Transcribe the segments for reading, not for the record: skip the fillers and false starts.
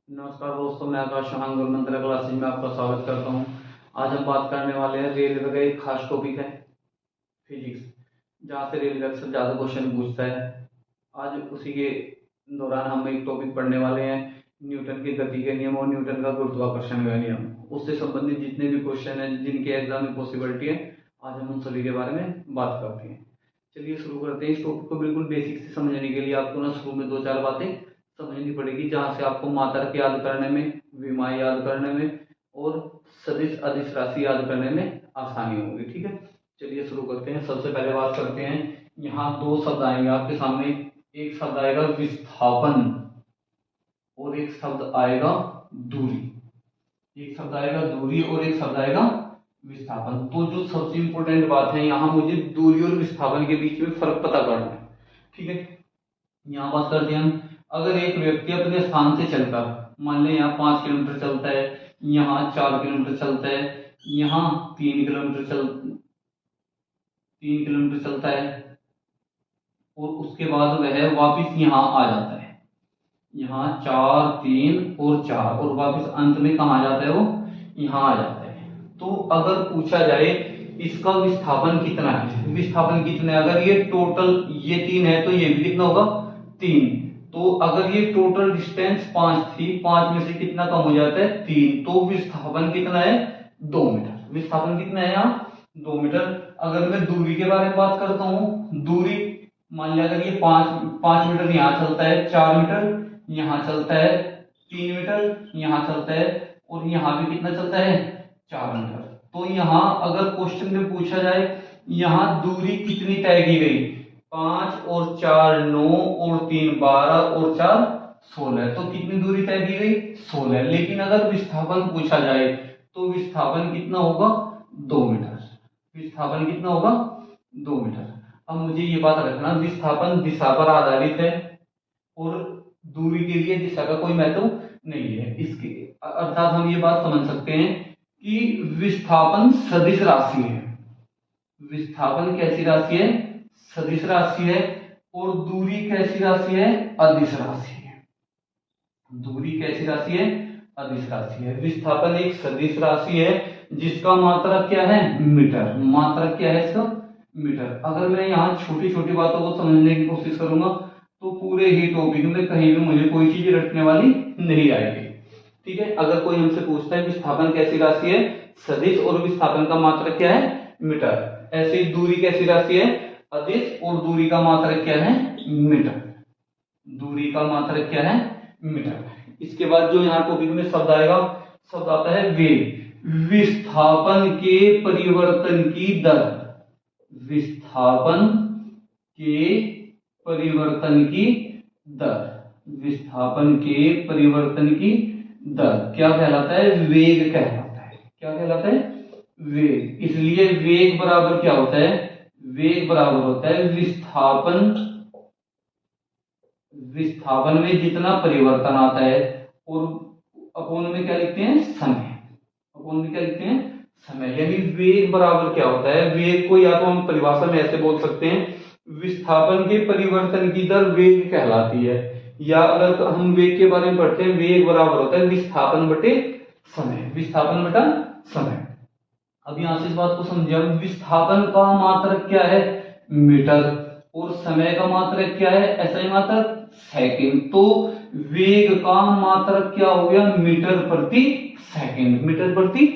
नमस्कार दोस्तों, मैं आकाश चौहान गुरु मंत्र क्लासेज में आपका स्वागत करता हूं। आज हम बात करने वाले हैं रेलवे का एक खास टॉपिक है फिजिक्स, जहां से रेलवे अक्सर ज्यादा क्वेश्चन पूछता है। आज उसी के दौरान हम एक टॉपिक पढ़ने वाले हैं, न्यूटन के गति के नियम और न्यूटन का गुरुत्वाकर्षण का नियम। उससे संबंधित जितने भी क्वेश्चन हैं जिनके एग्जाम में पॉसिबिलिटी है, आज हम उन सभी के बारे में बात करते हैं। चलिए शुरू करते हैं। इस टॉपिक को बिल्कुल बेसिक से समझने के लिए आपको ना शुरू में दो चार बातें समझनी पड़ेगी, जहां से आपको मात्रक याद करने में, विमाएं याद करने में और सदिश अदिश राशि याद करने में आसानी होगी। ठीक है, चलिए शुरू करते हैं। सबसे पहले बात करते हैं, यहाँ दो शब्द आएंगे आपके सामने। एक शब्द आएगा विस्थापन और एक शब्द आएगा दूरी। एक शब्द आएगा दूरी और एक शब्द आएगा विस्थापन। तो जो सबसे इंपॉर्टेंट बात है, यहाँ मुझे दूरी और विस्थापन के बीच में फर्क पता करना है। ठीक है, यहाँ बात करते हैं हम। अगर एक व्यक्ति अपने स्थान से चलकर, मान लें यहाँ 5 किलोमीटर चलता है, यहाँ 4 किलोमीटर चलता है, यहाँ 3 किलोमीटर चलता है और उसके बाद वह वापिस यहाँ आ जाता है। यहाँ 4, 3 और 4 और वापिस अंत में कहाँ आ जाता है, वो यहाँ आ जाता है। तो अगर पूछा जाए इसका विस्थापन कितना है, विस्थापन कितना है, अगर ये टोटल ये 3 है तो ये भी कितना होगा, 3। तो अगर ये टोटल डिस्टेंस 5 थी, 5 में से कितना कम हो जाता है, 3। तो विस्थापन कितना है, 2 मीटर। विस्थापन कितना है यहाँ, 2 मीटर। अगर मैं दूरी के बारे में बात करता हूँ, दूरी मान लिया अगर ये 5 मीटर यहाँ चलता है, 4 मीटर यहाँ चलता है, 3 मीटर यहाँ चलता है और यहाँ भी कितना चलता है, 4 मीटर। तो यहाँ अगर क्वेश्चन में पूछा जाए यहाँ दूरी कितनी तय की गई, 5 और 4 9 और 3 12 और 4 16। तो कितनी दूरी तय की गई, 16। लेकिन अगर विस्थापन पूछा जाए तो विस्थापन कितना होगा, 2 मीटर। विस्थापन कितना होगा, 2 मीटर। अब मुझे ये बात रखना, विस्थापन दिशा पर आधारित है और दूरी के लिए दिशा का कोई महत्व नहीं है। इसके अर्थात हम ये बात समझ सकते हैं कि विस्थापन सदिश राशि है। विस्थापन कैसी राशि है, सदिश राशि है। और दूरी कैसी राशि है, अदिश राशि है। दूरी कैसी राशि है, अदिश राशि है। विस्थापन एक सदिश राशि है जिसका मात्रक क्या है, मीटर। मात्रक क्या है इसका, मीटर। अगर मैं यहाँ छोटी छोटी बातों को समझने की कोशिश करूंगा तो पूरे ही टॉपिक में कहीं भी मुझे कोई चीज रटने वाली नहीं आएगी। ठीक है, अगर कोई हमसे पूछता है विस्थापन कैसी राशि है, सदिश, और विस्थापन का मात्रक क्या है, मीटर। ऐसे ही दूरी कैसी राशि है, अदिश, और दूरी का मात्रक क्या है, मीटर। दूरी का मात्रक क्या है, मीटर। इसके बाद जो यहाँ टॉपिक में शब्द आएगा, शब्द आता है वेग। विस्थापन के परिवर्तन की दर। विस्थापन के परिवर्तन की दर। विस्थापन के परिवर्तन की दर क्या कहलाता है, वेग कहलाता है। क्या कहलाता है, वेग। इसलिए वेग बराबर क्या होता है, वेग बराबर होता है विस्थापन, विस्थापन में जितना परिवर्तन आता है, और अपोन में क्या लिखते हैं, समय। अपोन में क्या लिखते हैं, समय। यानी वेग बराबर क्या होता है, वेग को या तो हम परिभाषा में ऐसे बोल सकते हैं, विस्थापन के परिवर्तन की दर वेग कहलाती है। या अगर हम वेग के बारे में पढ़ते हैं, वेग बराबर होता है विस्थापन बटे समय। विस्थापन बटा समय। अब यहां से इस बात को समझिए, विस्थापन का मात्रक क्या है, मीटर, और समय का मात्रक क्या है, एसआई मात्रक, सेकंड। तो वेग का मात्रक क्या हो गया, मीटर प्रति सेकंड। मीटर प्रति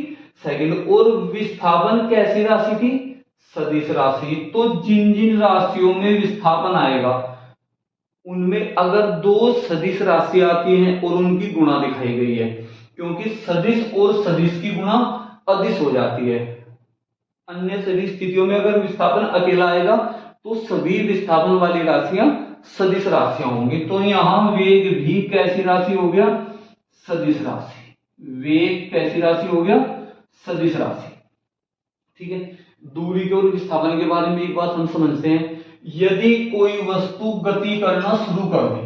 सेकंड। और विस्थापन कैसी राशि थी, सदिश राशि। तो जिन जिन राशियों में विस्थापन आएगा उनमें अगर दो सदिश राशि आती हैं और उनकी गुणा दिखाई गई है, क्योंकि सदिश और सदिश की गुणा अदिश हो जाती है। अन्य सभी स्थितियों में अगर विस्थापन अकेला आएगा तो सभी विस्थापन वाली राशियां सदिश राशियां होंगी। तो यहां वेग भी कैसी राशि हो गया, सदिश राशि। वेग कैसी राशि हो गया, सदिश राशि। ठीक है, दूरी के और विस्थापन के बारे में एक बात हम समझते हैं। यदि कोई वस्तु गति करना शुरू कर दे,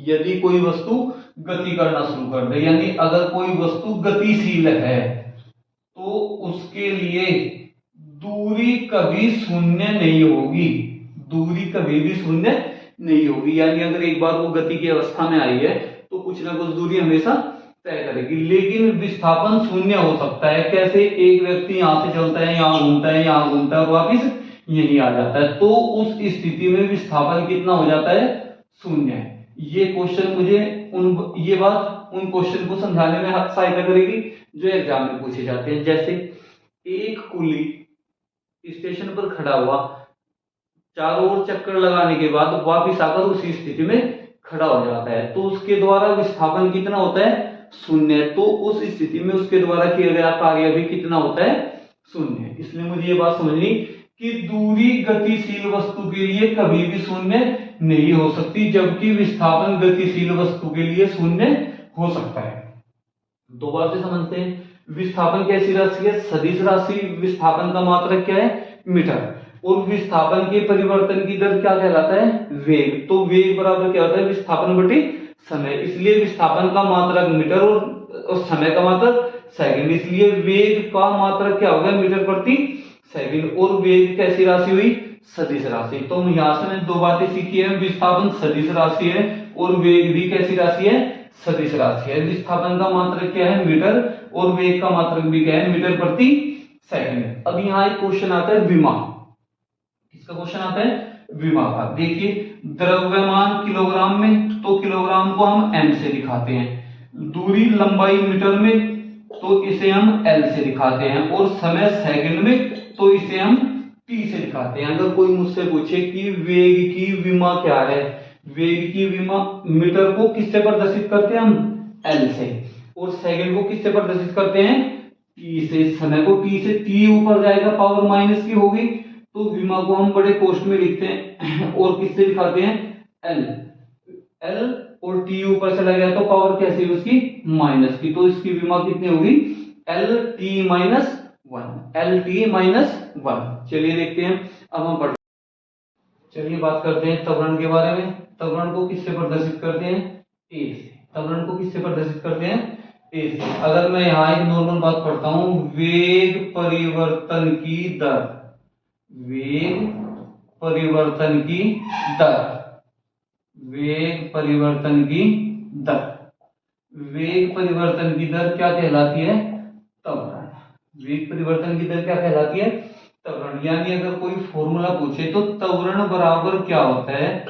यदि कोई वस्तु गति करना शुरू कर दे, यानी अगर कोई वस्तु गतिशील है तो उसके लिए दूरी कभी शून्य नहीं होगी। दूरी कभी भी शून्य नहीं होगी। यानी अगर एक बार वो गति की अवस्था में आई है तो कुछ ना कुछ दूरी हमेशा तय करेगी। लेकिन विस्थापन शून्य हो सकता है। कैसे? एक व्यक्ति यहाँ से चलता है, यहाँ घूमता है, यहाँ घूमता है और वापिस यही आ जाता है, तो उस स्थिति में विस्थापन कितना हो जाता है? शून्य। ये क्वेश्चन मुझे ये बात उन क्वेश्चन को समझाने में सहायता करेगी जो एग्जाम में पूछे जाते हैं। जैसे एक कुली स्टेशन पर खड़ा हुआ, चारों ओर चक्कर लगाने के बाद वापिस आकर उसी स्थिति में खड़ा हो जाता है, तो उसके द्वारा विस्थापन कितना होता है? शून्य। तो उस स्थिति में उसके द्वारा किया गया कार्य भी कितना होता है? शून्य। इसलिए मुझे ये बात समझनी कि दूरी गतिशील वस्तु के लिए कभी भी शून्य नहीं हो सकती, जबकि विस्थापन गतिशील वस्तु के लिए शून्य हो सकता है। दो बार से समझते हैं। विस्थापन कैसी राशि है? सदिश राशि। विस्थापन का मात्रक क्या है? मीटर। और विस्थापन के परिवर्तन की दर क्या कहलाता है? वेग। तो वेग बराबर क्या होता है? विस्थापन बटे समय। इसलिए विस्थापन का मात्रक मीटर और समय का मात्रक सेकंड। इसलिए वेग का मात्रक क्या हो गया? मीटर प्रति सेकंड। और वेग कैसी राशि हुई? सदिश राशि। तो यहां से मैंने दो बातें सीखी है। विस्थापन सदिश राशि है और वेग भी कैसी राशि है? सदिश राशि है। विस्थापन का मात्रक क्या है? मीटर। और वेग का मात्रक भी क्या है? मीटर प्रति सेकंड। अब यहाँ एक क्वेश्चन आता है विमा। किसका क्वेश्चन आता है? विमा का। देखिए, द्रव्यमान किलोग्राम में, तो किलोग्राम को हम एम से दिखाते हैं। दूरी लंबाई मीटर में, तो इसे हम एल से दिखाते हैं। और समय सेकंड में, तो इसे हम टी से दिखाते हैं। अगर कोई मुझसे पूछे कि वेग की विमा क्या है, वेग की विमा मीटर को किससे प्रदर्शित करते हैं? हम एल से। और सेकंड को किससे प्रदर्शित करते हैं? टी से। समय को टी से, टी ऊपर जाएगा, पावर माइनस की होगी, तो विमा को हम बड़े कोष्ठ में लिखते हैं और किससे दिखाते हैं? एल। एल और टी ऊपर चला गया तो पावर कैसी है उसकी? माइनस की। तो इसकी विमा कितनी होगी? L T minus one. L T minus one. चलिए देखते हैं। अब हम पढ़ चलिए बात करते हैं त्वरण के बारे में। त्वरण को किससे प्रदर्शित करते हैं? ए से। त्वरण को किससे प्रदर्शित करते हैं? ए से। अगर मैं यहाँ एक नॉर्मल बात पढ़ता हूं, वेग परिवर्तन की दर, वेग परिवर्तन की दर, वेग परिवर्तन की दर, वेग परिवर्तन की दर क्या कहलाती है? त्वरण। वेग परिवर्तन की दर क्या कहलाती है? त्वरण। यानी अगर कोई फॉर्मूला पूछे तो त्वरण बराबर क्या होता है?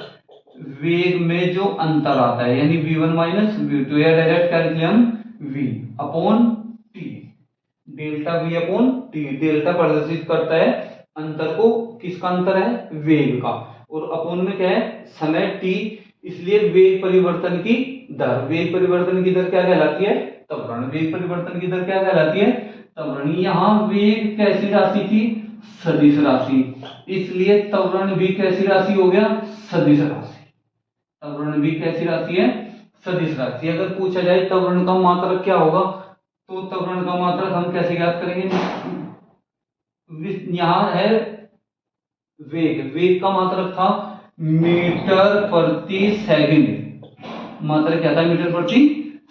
वेग में जो अंतर आता है, यानी v1 माइनस v2, या डायरेक्ट कैलकुलेट हम v upon T, delta v upon T. Delta प्रदर्शित करता है अंतर को, किसका अंतर है? वेग का। और अपॉन में क्या है? समय t। इसलिए वेग परिवर्तन की दर, वेग परिवर्तन की दर क्या कहलाती है? त्वरण। वेग परिवर्तन की दर क्या कहलाती है? त्वरण। यहाँ वेग कैसी राशि थी? सदिश राशि। इसलिए त्वरण भी कैसी राशि हो गया? सदिश राशि। त्वरण भी कैसी राशि है? सदिश राशि। अगर पूछा जाए त्वरण का मात्रक क्या होगा, तो त्वरण का मात्रक हम कैसे ज्ञात करेंगे? यहां है वेग, वेग का मात्रक था मीटर प्रति सेकंड। मात्रक क्या था? मीटर प्रति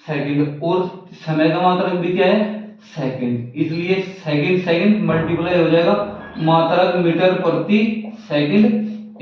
सेकंड। और समय का मात्रक भी क्या है? सेकंड। इसलिए सेकंड सेकंड मल्टीप्लाई हो जाएगा, मात्रक मीटर प्रति सेकंड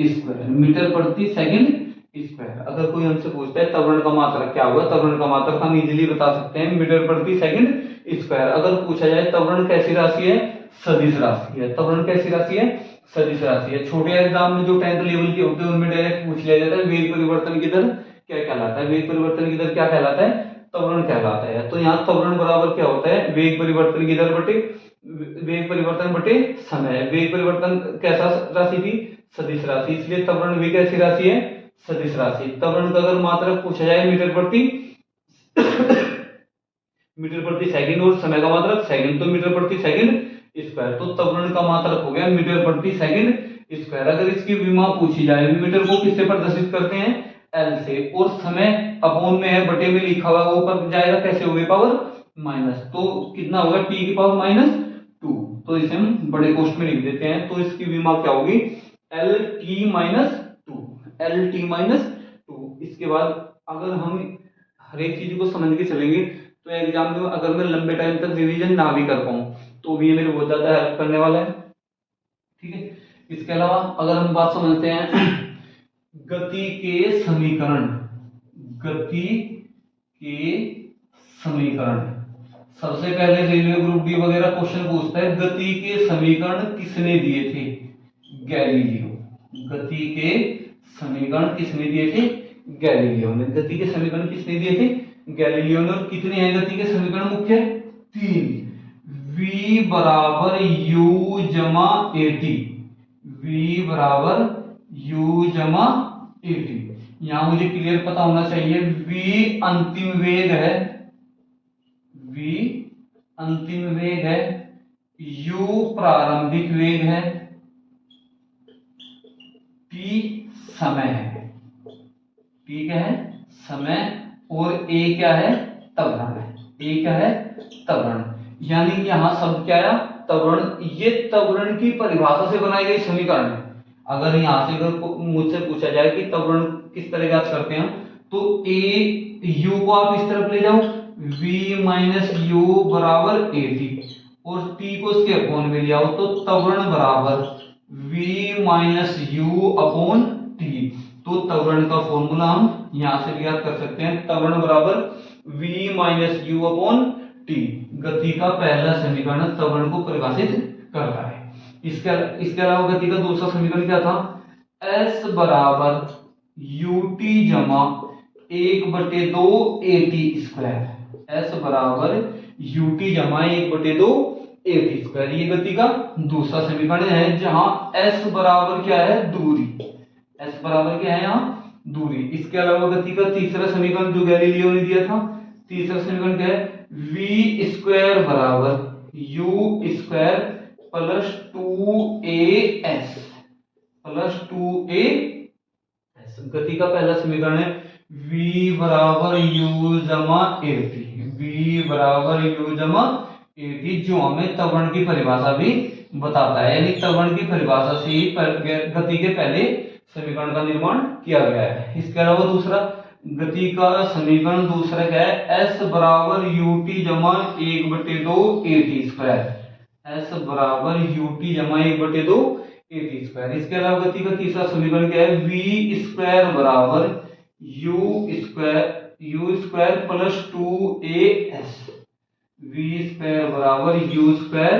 स्क्वायर, मीटर प्रति सेकंड स्क्वायर। अगर कोई हमसे पूछता है त्वरण का मात्रक क्या होगा, त्वरण का मात्रक हम इजीली बता सकते हैं मीटर प्रति सेकंड स्क्वायर। अगर पूछा जाए त्वरण कैसी राशि है? सदिश राशि है। त्वरण कैसी राशि है? सदिश राशि है। छोटे एग्जाम में जो 10th लेवल के होते हैं उनमें डायरेक्ट पूछ लिया जाता है वेग परिवर्तन की दर क्या कहलाता है? वेग परिवर्तन की दर क्या कहलाता है? त्वरण कहलाता है। तो यहाँ त्वरण बराबर क्या होता है? वेग परिवर्तन की दर बटे वेग परिवर्तन बटे समय। वेग परिवर्तन कैसा राशि थी? सदिश राशि। इसलिए त्वरण भी कैसी राशि है? सदिश राशि। त्वरण का अगर मात्रक पूछा जाए मीटर प्रति मीटर प्रति सेकंड और समय का मात्रक सेकंड, तो मीटर प्रति सेकंड स्क्वायर। तो त्वरण का मात्रक हो गया मीटर प्रति सेकंड स्क्वायर। अगर इसकी विमा पूछी जाए, मीटर को किससे प्रदर्शित करते हैं? एल से। और समय अपॉन में है, बटे में लिखा हुआ, वो ऊपर जाएगा कैसे? होगी पावर माइनस। तो कितना होगा? टी की पावर माइनस 2। तो इसे हम बड़े कोष्ठ में लिख देते हैं। तो इसकी विमा क्या होगी? L T minus 2, L T minus 2। इसके बाद अगर हम हर एक चीज को समझ के चलेंगे तो एग्जाम में अगर मैं लंबे टाइम तक रिवीजन ना भी कर पाऊं तो भी ये मेरे बहुत ज्यादा हेल्प करने वाला है। ठीक है। इसके अलावा अगर हम बात समझते हैं गति के समीकरण, गति के समीकरण। सबसे पहले रेलवे ग्रुप डी वगैरह क्वेश्चन पूछता है गति के समीकरण किसने दिए थे? गैलीलियो। गति के समीकरण किसने दिए थे? गैलीलियो ने। गति के समीकरण किसने दिए थे? गैलीलियो ने। और कितने हैं गति के समीकरण मुख्य? 3। v बराबर u जमा at। v बराबर u जमा at। यहां मुझे क्लियर पता होना चाहिए v अंतिम वेग है, v अंतिम वेग है, u प्रारंभिक वेग है, t समय है। t क्या है? समय। और a क्या है? त्वरण है। a क्या है? त्वरण। यानी यहां शब्द क्या आया? त्वरण। ये त्वरण की परिभाषा से बनाई गई समीकरण है। अगर यहां से अगर मुझसे पूछा जाए कि त्वरण किस तरह ज्ञात करते हैं, तो a u को आप इस तरफ ले जाओ, v माइनस u बराबर at, और t को इसके अपॉन में ले आओ, तो त्वरण बराबर v minus u upon t। तो त्वरण का फॉर्मूला हम यहां से ज्ञात कर सकते हैं, त्वरण बराबर v minus u upon t। गति का पहला समीकरण त्वरण को परिभाषित करता है। इसके अलावा गति का दूसरा समीकरण क्या था? s बराबर ut जमा 1/2 at स्क्वायर। s बराबर ut जमा 1/2 at स्क्वायर। ये गति का दूसरा समीकरण है, जहां s बराबर क्या है? दूरी। s बराबर क्या है? यहाँ दूरी। इसके अलावा गति का तीसरा समीकरण जो गैलीलियो ने दिया था, तीसरा समीकरण क्या है? v स्क्वायर बराबर u square plus 2as plus 2as। गति का पहला समीकरण है v बराबर u जमा at। v बराबर u जमा at, जो हमें त्वरण की परिभाषा भी बताता है। यानी त्वरण की परिभाषा से ही गति के पहले समीकरण का निर्माण किया गया है। इसके अलावा दूसरा गति का समीकरण दूसरा क्या है? s बराबर ut जमा 1/2 at स्क्वायर। s बराबर ut जमा 1/2 at स्क्वायर। इसके अलावा गति का तीसरा समीकरण क्या है? v स्क्वायर बराबर u square plus 2as। v square बराबर u स्क्वायर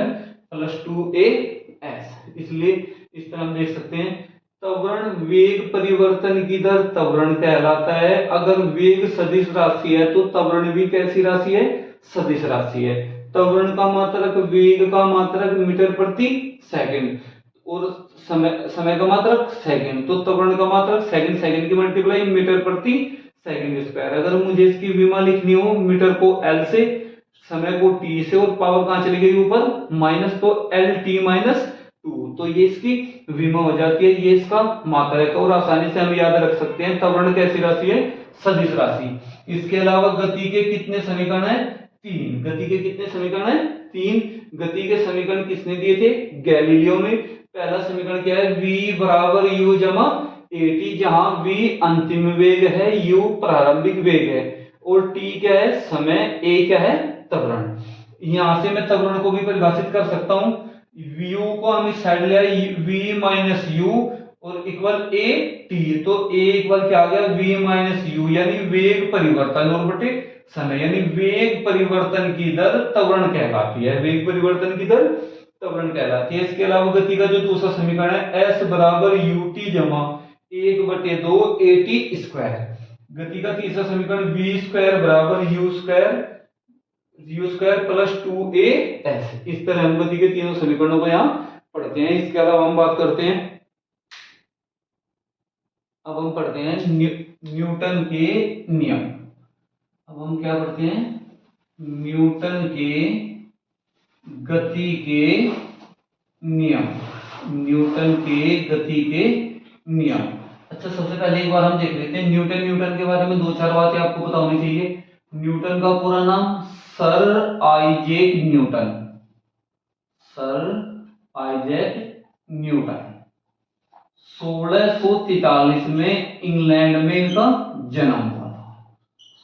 प्लस 2as। इसलिए इस तरह हम देख सकते हैं, त्वरण वेग परिवर्तन की दर त्वरण कहलाता है। अगर वेग सदिश राशि है तो त्वरण भी कैसी राशि है? सदिश राशि है। त्वरण का मात्रक वेग का मात्रक मीटर प्रति सेकंड, और समय का मात्रक सेकंड। तो त्वरण का मात्रक सेकंड की मल्टीप्लाई मीटर प्रति सेकंड स्क्वायर। अगर मुझे इसकी विमा लिखनी हो, मीटर को l से, समय को t से, और पावर कहां चली गई? ऊपर माइनस, तो lt माइनस 2, तो ये इसकी विमा हो जाती है। ये इसका मात्रक है, और आसानी से हम याद रख सकते हैं त्वरण कैसी राशि है? सदिश राशि। इसके अलावा गति के कितने समीकरण है? 3। गति के कितने समीकरण है? 3। गति के समीकरण किसने दिए थे? गैलीलियो ने। पहला समीकरण क्या है? v बराबर u जमा at, जहां v अंतिम वेग है, u प्रारंभिक वेग है, और t क्या है? समय। a क्या है? त्वरण। यहां से मैं त्वरण को भी परिभाषित कर सकता हूं। u को हम इस साइड ले आए, v माइनस u और इक्वल a t, तो a इक्वल क्या आ गया? v माइनस u, यानी वेग परिवर्तन और बटे समय, यानी वेग परिवर्तन की दर त्वरण कहलाती है। वेग परिवर्तन की दर त्वरण कहलाती है। इसके अलावा गति का जो दूसरा समीकरण है, s बराबर ut जमा 1/2 at स्क्वायर। गति का तीसरा समीकरण v स्क्वायर बराबर u स्क्वायर प्लस 2as। इस तरह हम गति के तीनों समीकरणों को यहाँ पढ़ते हैं। इसके अलावा हम बात करते हैं, अब हम पढ़ते हैं न्यूटन के नियम। अब हम क्या पढ़ते हैं? न्यूटन के गति के नियम। न्यूटन के गति के नियम। अच्छा, सबसे पहले एक बार हम देख लेते हैं न्यूटन के बारे में 2-4 बातें आपको पता होनी चाहिए। न्यूटन का पूरा नाम sir Isaac Newton. Sir Isaac Newton. 1643 में इंग्लैंड में इनका जन्म हुआ था।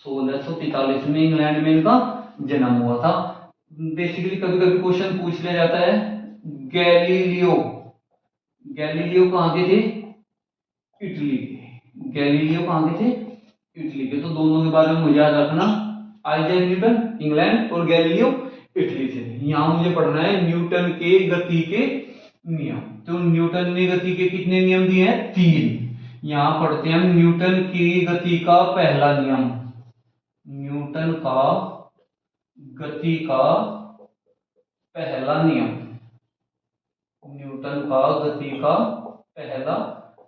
1643 में इंग्लैंड में इनका जन्म हुआ था। बेसिकली कभी कभी क्वेश्चन पूछ लिया जाता है, गैलीलियो कहाँ के थे? इटली के। गैलीलियो कहाँ के थे? इटली के। तो दोनों के बारे में मुझे याद रखना, आइजैक न्यूटन इंग्लैंड और गैलीलियो इटली से। यहाँ मुझे पढ़ना है न्यूटन के गति के नियम। तो न्यूटन ने गति के कितने नियम दिए हैं? 3। यहाँ पढ़ते हैं हम न्यूटन की गति का पहला नियम। न्यूटन का गति का पहला नियम, न्यूटन का गति का पहला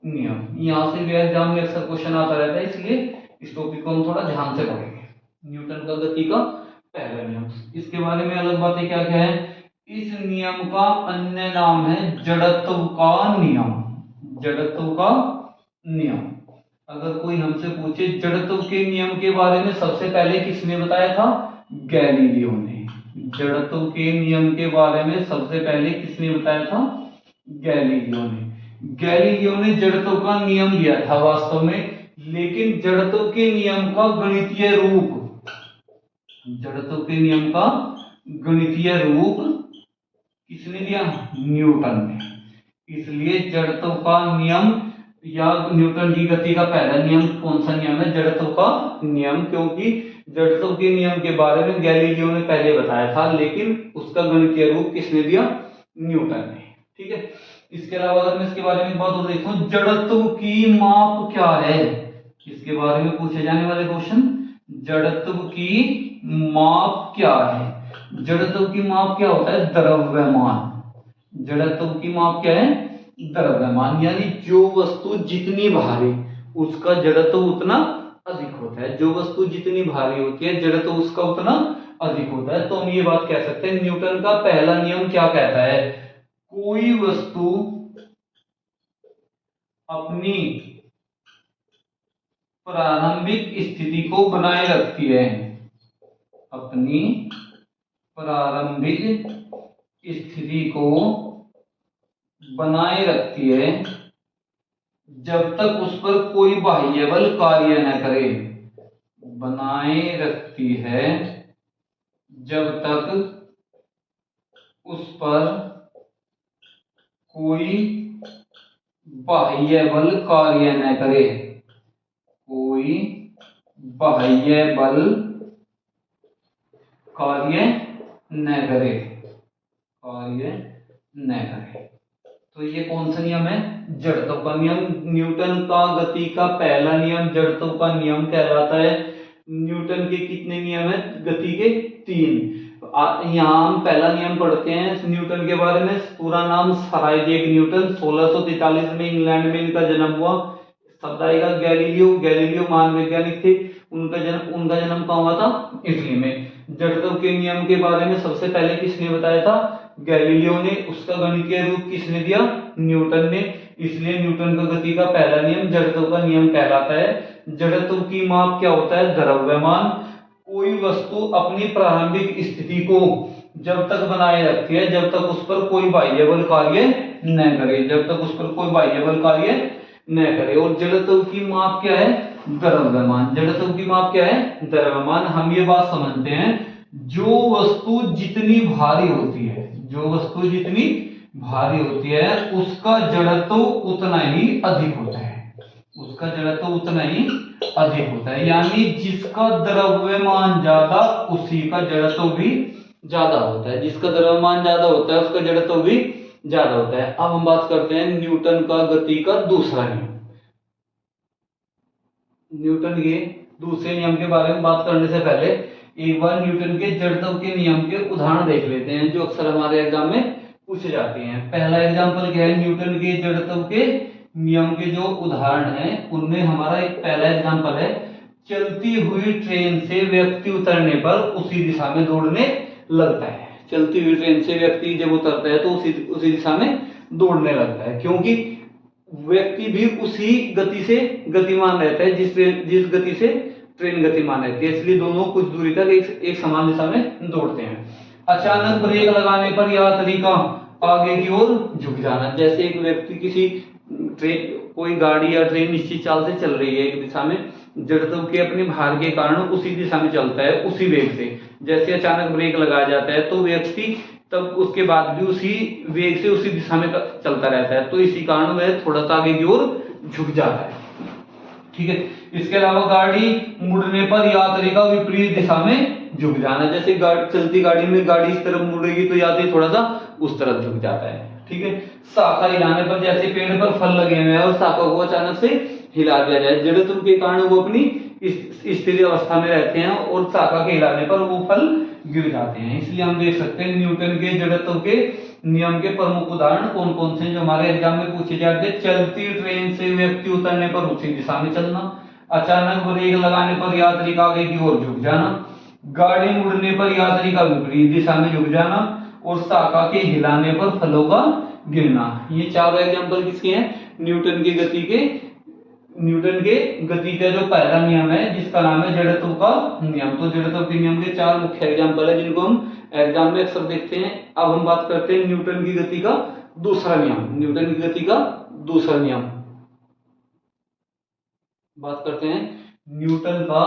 नियम। यहां से भी एग्जाम में अक्सर क्वेश्चन आता रहता है, इसलिए इस टॉपिक को हम थोड़ा ध्यान से पढ़ेंगे। न्यूटन का गति का पहला नियम, इसके बारे में अलग बातें क्या क्या है। इस नियम का अन्य नाम है जड़त्व का नियम। जड़त्व का नियम। अगर कोई हमसे पूछे जड़त्व के नियम के बारे में सबसे पहले किसने बताया था? गैलीलियो ने। जड़त्व के नियम के बारे में सबसे पहले किसने बताया था? गैलीलियो ने। गैलीलियो ने जड़त्व का नियम दिया था वास्तव में, लेकिन जड़त्व के नियम का गणितीय रूप, जड़त्व के नियम का गणितीय रूप किसने दिया? न्यूटन ने। इसलिए जड़त्व का नियम या न्यूटन की गति का पहला नियम कौन सा नियम है? जड़त्व का नियम, क्योंकि जड़त्व के नियम के बारे में गैलीलियो ने पहले बताया था, लेकिन उसका गणितीय रूप किसने दिया? न्यूटन ने। ठीक है। इसके अलावा अगर मैं इसके बारे में बात और देखूं, जड़त्व की माप क्या है? इसके बारे में पूछे जाने वाले क्वेश्चन, जड़त्व की माप क्या है? जड़त्व की माप क्या होता है? द्रव्यमान। जड़त्व की माप क्या है? द्रव्यमान, यानी जो वस्तु जितनी भारी उसका जड़त्व उतना अधिक होता है। जो वस्तु जितनी भारी होती है जड़त्व उसका उतना अधिक होता है। तो हम ये बात कह सकते हैं न्यूटन का पहला नियम क्या कहता है? कोई वस्तु अपनी प्रारंभिक स्थिति को बनाए रखती है, अपनी प्रारंभिक स्थिति को बनाए रखती है जब तक उस पर कोई बाह्य बल कार्य न करे। बनाए रखती है जब तक उस पर कोई बाह्य बल कार्य न करे। कोई बाह्य बल कार्य न करे, कार्य न करे। तो ये कौन सा नियम है? जड़त्व का नियम। न्यूटन का गति का पहला नियम जड़त्व का नियम कहलाता है। न्यूटन के कितने नियम है गति के? 3। यहाँ हम पहला नियम पढ़ते हैं न्यूटन के बारे में। पूरा नाम सर आइजैक न्यूटन। 1643 में इंग्लैंड में इनका जन्म हुआ। शब्द आएगा गैलीलियो। गैलीलियो महान वैज्ञानिक थे। उनका जन्म कहाँ हुआ था? इटली में। जड़त्व के नियम के बारे में सबसे पहले किसने बताया था? गैलीलियो ने। उसका गणितीय रूप किसने दिया? न्यूटन ने। इसलिए न्यूटन का गति का पहला नियम जड़त्व का नियम कहलाता है। जड़त्व की माप क्या होता है? द्रव्यमान। कोई वस्तु अपनी प्रारंभिक स्थिति को जब तक बनाए रखती है जब तक उस पर कोई बाह्य बल कार्य न करे, जब तक उस पर कोई बाह्य बल कार्य न करे। और जड़त्व की माप क्या है? द्रव्यमान। जड़त्व की माप क्या है? द्रव्यमान। हम ये बात समझते हैं जो वस्तु जितनी भारी होती है, जो वस्तु जितनी भारी होती है उसका जड़त्व उतना ही अधिक होता है। उसका जड़त्व उतना ही अधिक होता है, यानी जिसका द्रव्यमान ज्यादा उसी का जड़त्व भी ज्यादा होता है। जिसका द्रव्यमान ज्यादा होता है उसका जड़त्व भी ज्यादा होता है। अब हम बात करते हैं न्यूटन का गति का दूसरा नियम। न्यूटन के दूसरे नियम के बारे में बात करने से पहले एक बार न्यूटन के जड़त्व के नियम के उदाहरण देख लेते हैं जो अक्सर हमारे एग्जाम में पूछे जाते हैं। पहला एग्जाम्पल क्या है? न्यूटन के जड़त्व के नियम के जो उदाहरण हैं उनमें हमारा एक पहला एग्जाम्पल है, चलती हुई ट्रेन से व्यक्ति उतरने पर उसी दिशा में दौड़ने लगता है। चलती हुई ट्रेन से व्यक्ति जब उतरता है तो उसी दिशा में दौड़ने लगता है, क्योंकि व्यक्ति भी उसी गति से गतिमान रहता है जिस गति से ट्रेन गतिमान रहती है। इसलिए दोनों कुछ दूरी तक एक समान दिशा में दौड़ते हैं। अचानक ब्रेक लगाने पर यात्री का आगे की ओर झुक जाना। जैसे एक व्यक्ति किसी ट्रेन, कोई गाड़ी या ट्रेन निश्चित चाल से चल रही है एक दिशा में, जड़त्व के अपने भार के कारण उसी दिशा में चलता है उसी वेग से। जैसे अचानक ब्रेक लगाया जाता है तो व्यक्ति तब उसके बाद भी उसी वेग से उसी दिशा में चलता रहता है, तो इसी कारण वह थोड़ा सा आगे की ओर झुक जाता है। ठीक है। इसके अलावा गाड़ी मुड़ने पर यात्री का विपरीत दिशा में झुक जाना, जैसे चलती गाड़ी में गाड़ी इस तरफ मुड़ेगी तो यात्री थोड़ा सा उस तरफ झुक जाता है, ठीक है। शाखा हिलाने पर, जैसे पेड़ पर फल लगे हुए हैं और शाखा को अचानक से हिला दिया जाए, जड़त्व के कारण वो अपनी स्थिर अवस्था में रहते हैं और शाखा के हिलाने पर वो फल गिर जाते हैं। इसलिए हम देख सकते हैं न्यूटन के जड़त्व के नियम के प्रमुख उदाहरण कौन कौन से जो हमारे एग्जाम में पूछे जाते हैं। चलती ट्रेन से व्यक्ति उतरने पर उसी दिशा में चलना, अचानक ब्रेक लगाने पर यात्री का आगे की ओर झुक जाना, गाड़ी मुड़ने पर यात्री का विपरीत दिशा में झुक जाना और शाखा के हिलाने पर फलों का गिरना। ये चारों एग्जाम्पल किसके हैं? न्यूटन की गति का जो पहला नियम है जिसका नाम है जड़त्व का नियम। तो जड़त्व के नियम के चार मुख्य एग्जाम्पल है जिनको हम एग्जाम में अक्सर देखते हैं। अब हम बात करते हैं न्यूटन की गति का दूसरा नियम। बात करते हैं न्यूटन का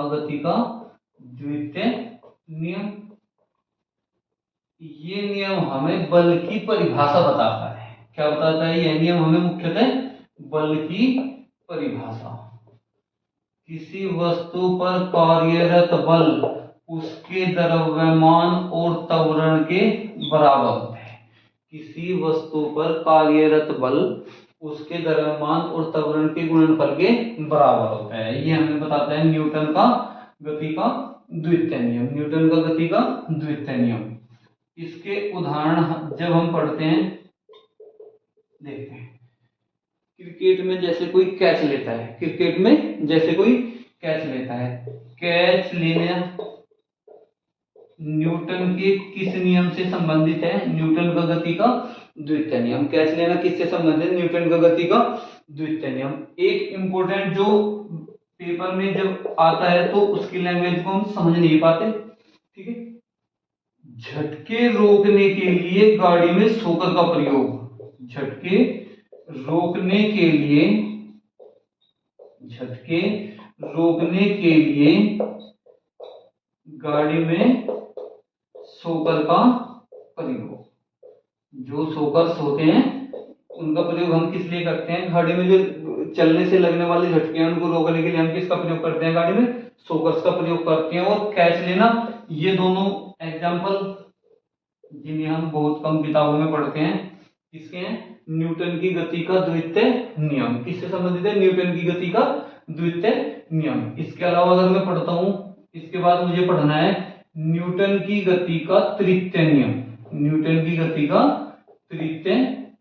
गति का द्वितीय नियम। ये नियम हमें बल की परिभाषा बताता है। क्या बताता है यह नियम हमें? मुख्यतः बल की परिभाषा। किसी वस्तु पर कार्यरत बल उसके द्रव्यमान और त्वरण के बराबर होता है। किसी वस्तु पर कार्यरत बल उसके द्रव्यमान और त्वरण के गुणनफल के बराबर होता है। ये हमें बताता है न्यूटन का गति का द्वितीय नियम। इसके उदाहरण जब हम पढ़ते हैं, देखते हैं क्रिकेट में जैसे कोई कैच लेता है, कैच लेना न्यूटन के किस नियम से संबंधित है? न्यूटन का गति का द्वितीय नियम। कैच लेना किससे संबंधित? न्यूटन का गति का द्वितीय नियम। एक इंपॉर्टेंट जो पेपर में जब आता है तो उसकी लैंग्वेज को हम समझ नहीं पाते, ठीक है। झटके रोकने के लिए गाड़ी में शॉकर का प्रयोग, गाड़ी में शॉकर का प्रयोग। जो शॉकर्स होते हैं उनका प्रयोग हम किस लिए करते हैं? गाड़ी में जो चलने से लगने वाले झटके हैं उनको रोकने के लिए हम किसका प्रयोग करते हैं? गाड़ी में शॉकर्स का प्रयोग करते हैं। और कैच लेना, ये दोनों एग्जाम्पल जिन्हें हम बहुत कम किताबों में पढ़ते हैं, किसके हैं? न्यूटन की गति का द्वितीय नियम। किससे संबंधित है? न्यूटन की गति का द्वितीय नियम। इसके अलावा अगर मैं पढ़ता हूं, इसके बाद मुझे पढ़ना है न्यूटन की गति का तृतीय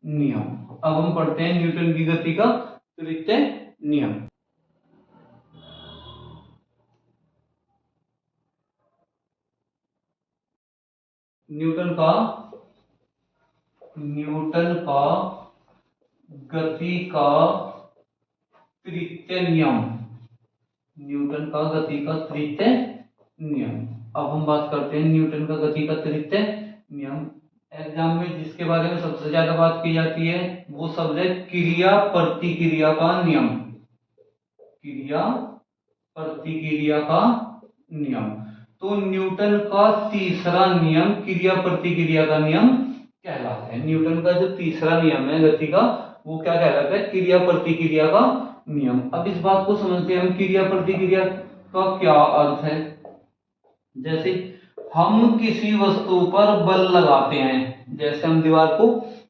नियम। अब हम पढ़ते हैं न्यूटन की गति का तृतीय नियम। न्यूटन का गति का तृतीय नियम। अब हम बात करते हैं न्यूटन का गति का तृतीय नियम। एग्जाम में जिसके बारे में सबसे ज्यादा बात की जाती है वो शब्द है क्रिया प्रतिक्रिया का नियम। तो न्यूटन का तीसरा नियम क्रिया प्रतिक्रिया का नियम कहलाता है। न्यूटन का जो तीसरा नियम है गति का, वो क्या कहलाता है? क्रिया प्रतिक्रिया का नियम। अब इस बात को समझते हैं हम, क्रिया प्रतिक्रिया का क्या अर्थ है। जैसे हम किसी वस्तु पर बल लगाते हैं, जैसे हम दीवार को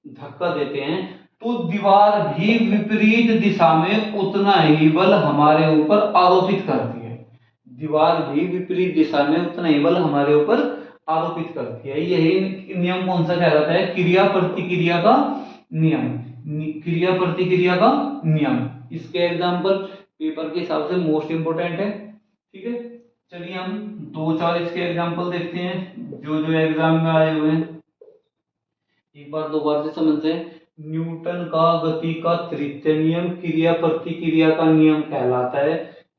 धक्का देते हैं तो दीवार भी विपरीत दिशा में उतना ही बल हमारे ऊपर आरोपित करती है। यही नियम कौन सा कहलाता है? क्रिया प्रतिक्रिया का नियम। इसके एग्जाम्पल पेपर के हिसाब से मोस्ट इंपोर्टेंट है, ठीक है। चलिए हम 2-4 इसके एग्जाम्पल देखते हैं जो एग्जाम में आए हुए हैं। एक बार दो बार से समझते हैं। न्यूटन का गति का तृतीय नियम क्रिया प्रतिक्रिया का नियम कहलाता है।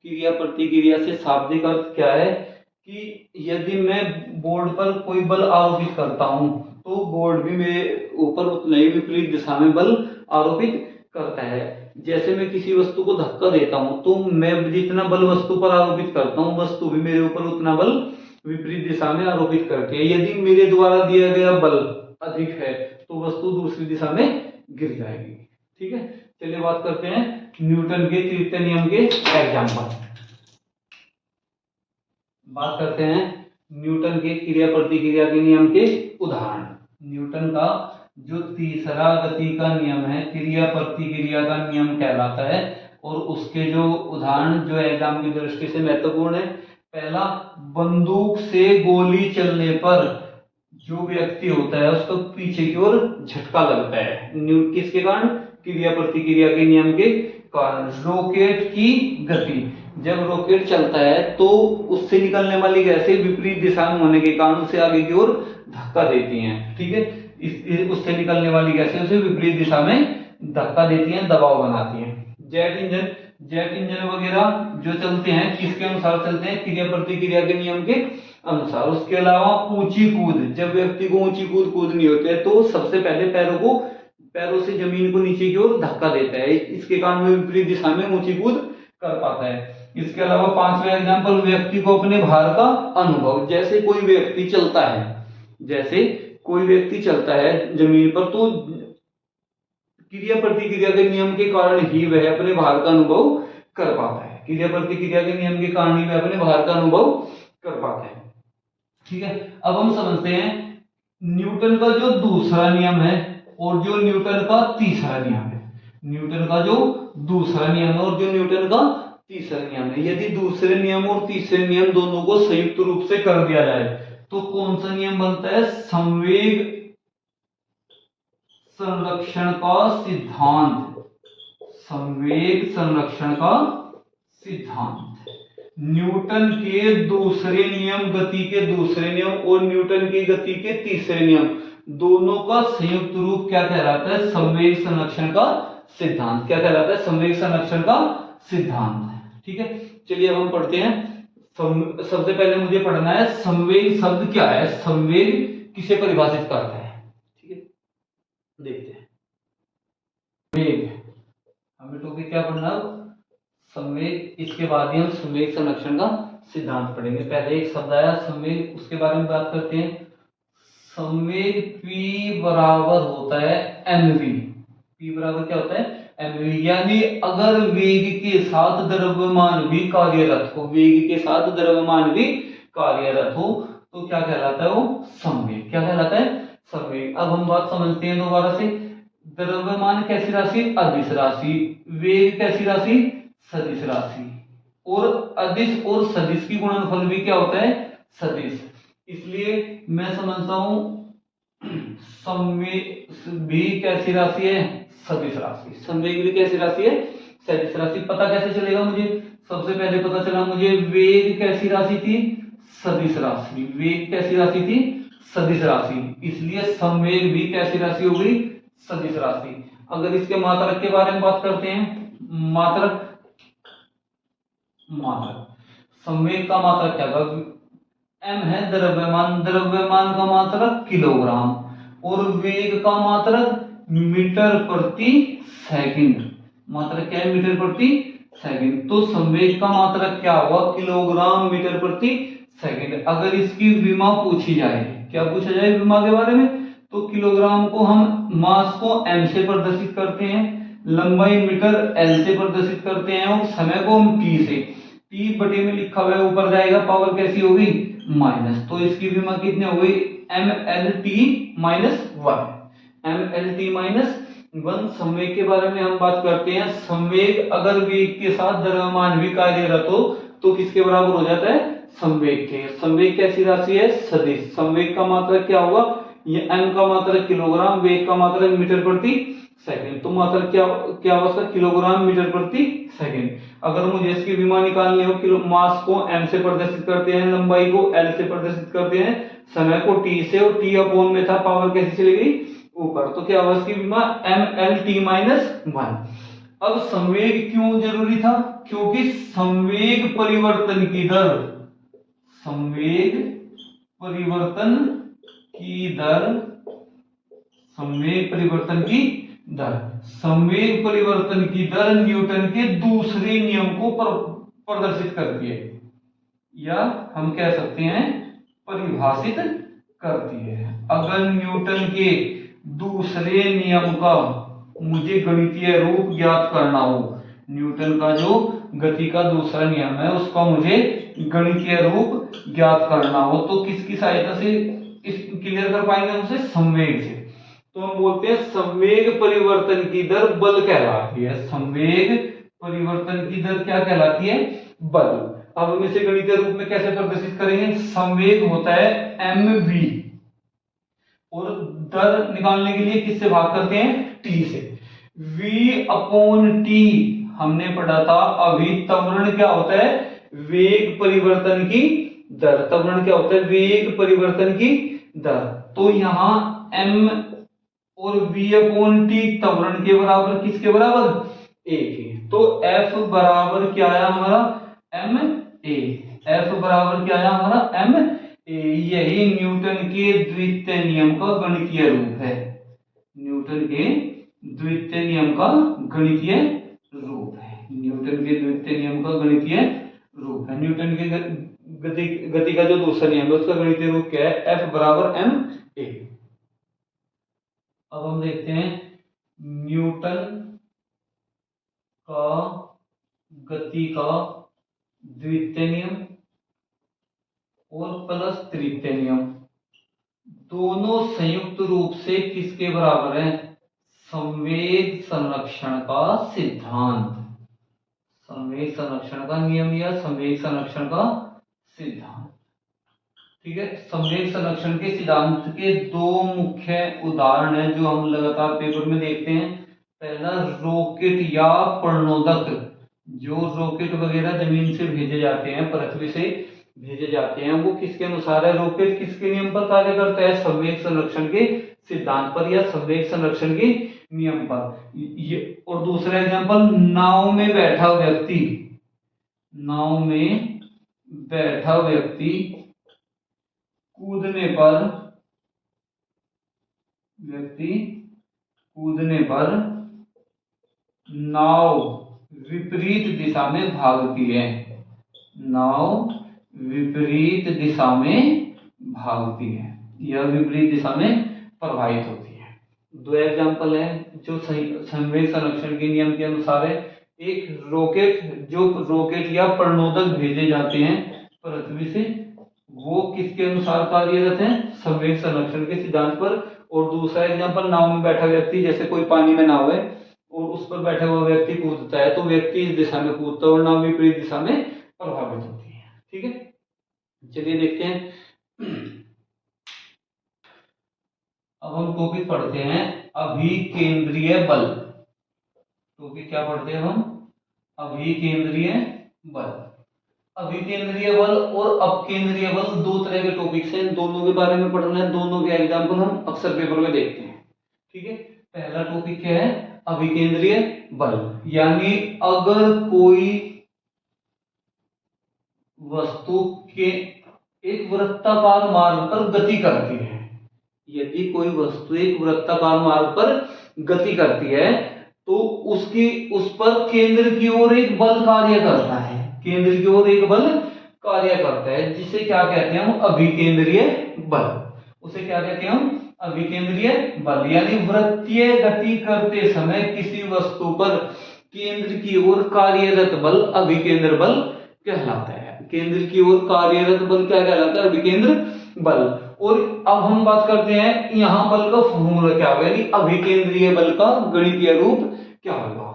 क्रिया प्रतिक्रिया से शाब्दिक अर्थ क्या है कि यदि मैं बोर्ड पर कोई बल आरोपित करता हूं तो बोर्ड भी मेरे ऊपर उतना ही विपरीत दिशा में बल आरोपित करता है। जैसे मैं किसी वस्तु को धक्का देता हूं तो मैं जितना बल वस्तु पर आरोपित करता हूं वस्तु भी मेरे ऊपर उतना बल विपरीत दिशा में आरोपित करके। यदि मेरे द्वारा दिया गया बल अधिक है तो वस्तु दूसरी दिशा में गिर जाएगी। ठीक है, चलिए बात करते हैं न्यूटन के तृतीय नियम के एग्जाम्पल। बात करते हैं न्यूटन के क्रिया प्रतिक्रिया के नियम के उदाहरण। न्यूटन का जो तीसरा गति का नियम है क्रिया प्रतिक्रिया का नियम कहलाता है, और उसके जो उदाहरण जो एग्जाम की दृष्टि से महत्वपूर्ण है। पहला, बंदूक से गोली चलने पर जो व्यक्ति होता है उसको पीछे की ओर झटका लगता है, किसके कारण? क्रिया प्रतिक्रिया के नियम के कारण। रॉकेट की गति, जब रॉकेट चलता है तो उससे निकलने वाली गैसें विपरीत दिशा में होने के कारण उसे आगे की ओर धक्का देती हैं। ठीक है, उससे निकलने वाली गैसें उसे विपरीत दिशा में धक्का देती हैं, दबाव बनाती हैं। जेट इंजन वगैरह जो चलते हैं किसके अनुसार चलते हैं? क्रिया प्रतिक्रिया के नियम के अनुसार। उसके अलावा ऊंची कूद, जब व्यक्ति को ऊंची कूद कूदनी होती है तो सबसे पहले पैरों से जमीन को नीचे की ओर धक्का देता है, इसके कारण वह विपरीत दिशा में ऊंची कूद कर पाता है। इसके अलावा पांचवा एग्जाम्पल, व्यक्ति को अपने भार का अनुभव। जैसे कोई व्यक्ति चलता है जमीन पर तो क्रिया प्रतिक्रिया के नियम के कारण ही वह अपने भार का अनुभव कर पाता है। क्रिया प्रतिक्रिया के नियम के कारण ही वह अपने भार का अनुभव कर पाता है। ठीक है, अब हम समझते हैं न्यूटन का जो दूसरा नियम है और जो न्यूटन का तीसरा नियम है। न्यूटन का जो दूसरा नियम है और जो न्यूटन का तीसरा नियम है। यदि दूसरे नियम और तीसरे नियम दोनों को संयुक्त रूप से कर दिया जाए तो कौन सा नियम बनता है? संवेग संरक्षण का सिद्धांत। संवेग संरक्षण का सिद्धांत। न्यूटन के दूसरे नियम, गति के दूसरे नियम और न्यूटन की गति के तीसरे नियम दोनों का संयुक्त रूप क्या कहलाता है? संवेग संरक्षण का सिद्धांत। क्या कहलाता है? संवेग संरक्षण का सिद्धांत। ठीक है, चलिए अब हम पढ़ते हैं। सबसे पहले मुझे पढ़ना है संवेग शब्द क्या है, संवेग किसे परिभाषित करता है। ठीक है, देखते हैं। वेग, हमें टॉपिक क्या पढ़ना है? संवेग। इसके बाद ही हम संवेग संरक्षण का सिद्धांत पढ़ेंगे। पहले एक शब्द आया संवेग, उसके बारे में बात करते हैं। संवेग P बराबर होता है mv। P बराबर क्या होता है? mv। यानी अगर वेग के साथ द्रव्यमान भी कार्यरत हो, वेग के साथ द्रव्यमान भी कार्यरत हो तो क्या कहलाता है? वो संवेग। क्या कहलाता है? संवेग। अब हम बात समझते हैं दोबारा से। द्रव्यमान कैसी राशि? अदिश राशि। वेग कैसी राशि? सदिश राशि। और अदिश और सदिश की गुणनफल भी क्या होता है? सदिश। इसलिए मैं समझता हूं संवेग भी कैसी राशि है? सदिश राशि। संवेग भी कैसी राशि है? सदिश राशि। पता कैसे चलेगा मुझे? सबसे पहले पता चला मुझे वेग कैसी राशि थी? सदिश राशि। वेग कैसी राशि थी? सदिश राशि। इसलिए संवेग भी कैसी राशि हो गई? सदिश राशि। अगर इसके मात्रक के बारे में बात करते हैं, मात्रक संवेग का मात्रक क्या होगा? m है द्रव्यमान, द्रव्यमान का मात्रक किलोग्राम, और वेग का मात्रक मीटर प्रति सेकंड। मात्रक क्या है? मीटर प्रति सेकंड। तो संवेग का मात्रक क्या होगा? किलोग्राम मीटर प्रति सेकंड। अगर इसकी विमा पूछी जाए, क्या पूछा जाए विमा के बारे में? तो किलोग्राम को हम मास को m से प्रदर्शित करते हैं, लंबाई मीटर l से प्रदर्शित करते हैं और समय को हम t से। t बटे में लिखा हुआ है, ऊपर जाएगा, पावर कैसी होगी? माइनस। तो इसकी विमा कितनी हो गई? mlt minus 1। mlt minus 1। संवेग के बारे में हम बात करते हैं। संवेग अगर वेग के साथ द्रव्यमान भी कार्यरत हो तो किसके बराबर हो जाता है? संवेग के। संवेग कैसी राशि है? सदिश। संवेग का मात्रक क्या होगा? ये m का मात्रक किलोग्राम, वेग का मात्रक मीटर प्रति सेकंड। तो मात्रक क्या होगा? किलोग्राम मीटर प्रति सेकंड। अगर मुझे इसकी विमा निकालनी हो, किलो मास को m से प्रदर्शित करते हैं, लंबाई को l से प्रदर्शित करते हैं, समय को t से, और t अपॉन में था, पावर कैसी चली गई? ऊपर। तो क्या होगा इसकी विमा? mlt minus 1। अब संवेग क्यों जरूरी था? क्योंकि संवेग परिवर्तन की दर, संवेग परिवर्तन की दर, संवेग परिवर्तन की दर, संवेग परिवर्तन की दर न्यूटन के दूसरे नियम को प्रदर्शित करती है, या हम कह सकते हैं परिभाषित करती है। अगर न्यूटन के दूसरे नियम का मुझे गणितीय रूप ज्ञात करना हो, न्यूटन का जो गति का दूसरा नियम है उसका मुझे गणितीय रूप ज्ञात करना हो, तो किसकी सहायता से इस क्लियर कर पाएंगे? उसे संवेग से। तो हम बोलते हैं संवेग परिवर्तन की दर बल कहलाती है। संवेग परिवर्तन की दर क्या कहलाती है? बल। अब हम इसे गणितीय रूप में कैसे प्रदर्शित करेंगे? संवेग होता है mv और दर निकालने के लिए किससे भाग करते हैं? t से। v अपॉन टी हमने पढ़ा था अभी। त्वरण क्या होता है? वेग परिवर्तन की दर। त्वरण क्या होता है? वेग परिवर्तन की दर। तो यहां m और v अपॉन टी त्वरण के बराबर किसके बराबर? a के। तो f बराबर क्या आया हमारा? m a। f बराबर क्या आया हमारा? m a। यही न्यूटन के द्वितीय नियम का गणितीय रूप है। न्यूटन के द्वितीय नियम का गणितीय रूप है। न्यूटन के द्वितीय नियम का गणितीय रूप है। न्यूटन के गति का जो दूसरा नियम है उसका गणितीय रूप क्या है? F बराबर m a। अब हम देखते हैं न्यूटन का गति का द्वितीय नियम और प्लस तृतीय नियम दोनों संयुक्त रूप से किसके बराबर है? संवेग संरक्षण का सिद्धांत। संवेग संरक्षण का नियम या संवेग संरक्षण का सिद्धांत। ठीक है। संवेग संरक्षण के सिद्धांत के दो मुख्य उदाहरण हैं जो हम लगातार पेपर में देखते हैं। पहला रॉकेट या प्रणोदक। जो रॉकेट वगैरह जमीन से भेजे जाते हैं, पृथ्वी से भेजे जाते हैं, वो किसके अनुसार है? रॉकेट किसके नियम पर कार्य करता है? संवेग संरक्षण के सिद्धांत पर या संवेग संरक्षण के नियम पर। ये और दूसरा एग्जांपल, नाव में बैठा व्यक्ति। नाव में बैठा व्यक्ति कूदने पर नाव विपरीत दिशा में भागती है। नाव विपरीत दिशा में भागती है या विपरीत दिशा में प्रवाहित होती है। दो एग्जांपल है जो संवेग संरक्षण के नियम के अनुसार है। एक रॉकेट, जो रॉकेट या प्रणोदक भेजे जाते हैं पृथ्वी से, वो किसके अनुसार कार्यरत है? संवेग संरक्षण के सिद्धांत पर। और दूसरा एग्जांपल, नाव में बैठा व्यक्ति, जैसे कोई पानी में नाव है और उस पर बैठा हुआ व्यक्ति कूदता है, तो व्यक्ति इस दिशा में कूदता है और नाव विपरीत दिशा में प्रभावित होती है। ठीक है, चलिए देखते हैं। अब हम टॉपिक पढ़ते हैं अभिकेंद्रीय बल। टॉपिक क्या पढ़ते हैं हम? अभिकेंद्रीय बल। अभिकेंद्रीय बल और अपकेंद्रीय बल दो तरह के टॉपिक्स हैं, दोनों के बारे में पढ़ना है, दोनों के एग्जांपल हम अक्सर पेपर में देखते हैं। ठीक है, पहला टॉपिक क्या है? अभिकेंद्रीय बल। यानी अगर कोई वस्तु के एक वृत्ताकार मार्ग पर गति करती है, यदि कोई वस्तु एक वृत्ताकार मार्ग पर गति करती है तो उस पर केंद्र की ओर एक बल कार्य करता है। केंद्र की ओर एक बल कार्य करता है, जिसे क्या कहते हैं हम? अभिकेंद्रीय बल। उसे क्या कहते हैं हम? अभिकेंद्रीय बल। यानी वृत्तीय गति करते समय किसी वस्तु पर केंद्र की ओर कार्यरत बल अभिकेंद्र बल कहलाता है। केंद्र की ओर कार्यरत बल क्या कहलाता है? अभिकेंद्र बल। और अब हम बात करते हैं यहां बल का फॉर्मूला क्या होगा, यानी अभिकेंद्रीय बल का गणितीय रूप क्या होगा।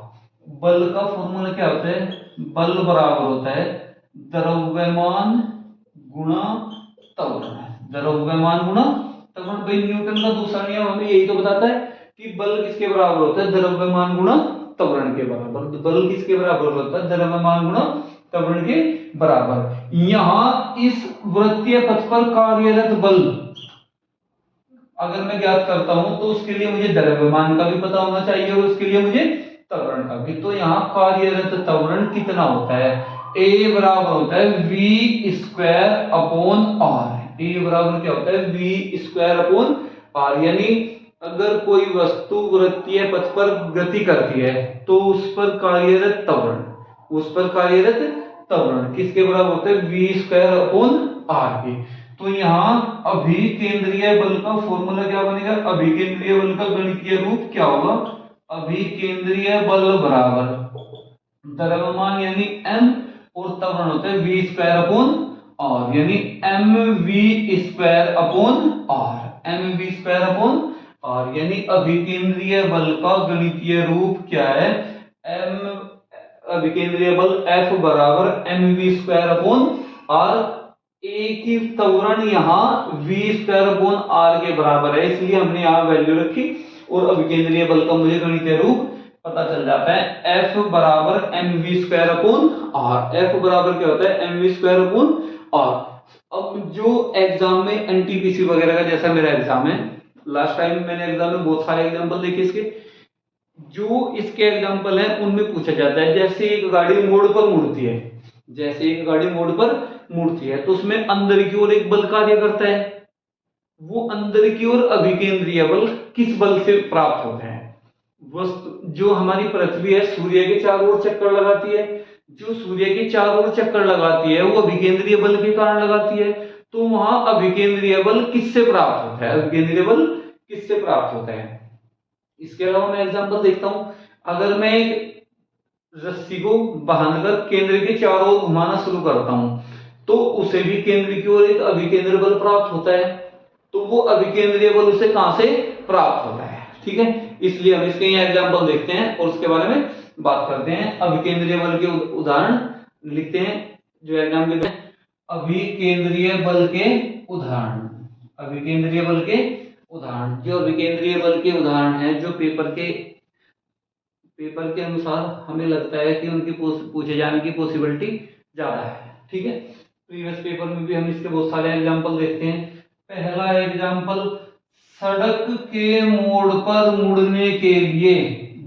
बल का फॉर्मूला क्या होता है? बल बराबर होता है द्रव्यमान गुणा त्वरण। द्रव्यमान गुणा त्वरण। भाई न्यूटन का दूसरा नियम हमें यही तो बताता है कि बल किसके बराबर होता है? द्रव्यमान गुणा त्वरण के बराबर। बल किसके बराबर होता है? द्रव्यमान गुणा त्वरण के बराबर। यहां इस वृत्तीय पथ पर कार्यरत बल अगर मैं ज्ञात करता हूं तो उसके लिए मुझे द्रव्यमान का भी पता होना चाहिए और उसके लिए मुझे त्वरण का भी। तो यहाँ कार्यरत त्वरण कितना होता है? A बराबर होता है v square upon r। A बराबर क्या होता है? v square upon r। यानी अगर कोई वस्तु वृत्तीय पथ पर गति करती है तो उस पर कार्यरत त्वरण किसके बराबर होता है? v स्क्वायर अपॉन r के। तो यहाँ अभिकेंद्रीय बल का फॉर्मूला क्या बनेगा, अभिकेंद्रीय बल का गणितीय रूप क्या होगा, अभिकेंद्रीय बल बराबर द्रव्यमान यानी m और त्वरण होता है v स्क्वायर अपॉन r, यानी mv square upon r, mv square upon r, यानी अभिकेंद्रीय बल का गणितीय रूप क्या है, अभिकेंद्रीय बल F बराबर mv स्क्वायर अपॉन r, एक ही त्वरण यहाँ v स्क्वायर अपॉन r के बराबर है, इसलिए हमने यहाँ वैल्यू रखी और अभिकेंद्रीय बल का मुझे गणितीय रूप पता चल जाता है। F बराबर mv square upon r, F बराबर क्या होता है mv स्क्वायर अपॉन r। अब जो एग्जाम में एनटीपीसी वगैरह का, जैसा मेरा एग्जाम है, लास्ट टाइम मैंने एग्जाम में बहुत सारे एग्जांपल देखे इसके, जो इसके एग्जांपल हैं उनमें पूछा जाता है, जैसे एक गाड़ी मोड़ पर मुड़ती है, जैसे एक गाड़ी मोड़ पर मुड़ती है तो उसमें अंदर की ओर एक बल कार्य करता है, वो अंदर की ओर अभिकेंद्रीय बल किस बल से प्राप्त होता है, वस्तु जो हमारी पृथ्वी है सूर्य के चारों ओर चक्कर लगाती है, जो सूर्य के चारों ओर चक्कर लगाती है वो अभिकेंद्रीय बल के कारण लगाती है, तो वहां अभिकेंद्रीय बल किससे प्राप्त होता है, अभिकेंद्रीय बल किससे प्राप्त होता है। इसके अलावा मैं एग्जांपल देखता हूं, अगर मैं एक रस्सी को बांधकर केंद्र के चारों ओर घुमाना शुरू करता हूं तो उसे भी केंद्र की ओर एक अभिकेंद्रीय बल प्राप्त होता है, तो वो अभिकेंद्रीय बल उसे कहां से प्राप्त होता है, ठीक है। इसलिए हम इसके यहाँ एग्जांपल देखते हैं और उसके बारे में बात करते हैं। अभिकेंद्रीय बल के उदाहरण लिखते हैं जो एग्जाम के, अभिकेंद्रीय बल के उदाहरण, अभिकेंद्रीय बल के उदाहरण, जो अभिकेंद्रीय बल के उदाहरण है जो पेपर के अनुसार हमें लगता है कि उनकी पूछे जाने की पॉसिबिलिटी ज्यादा है, ठीक है। प्रीवियस पेपर में भी हम इसके बहुत सारे एग्जांपल देखते हैं। पहला एग्जांपल, सड़क के मोड़ पर मुड़ने के लिए,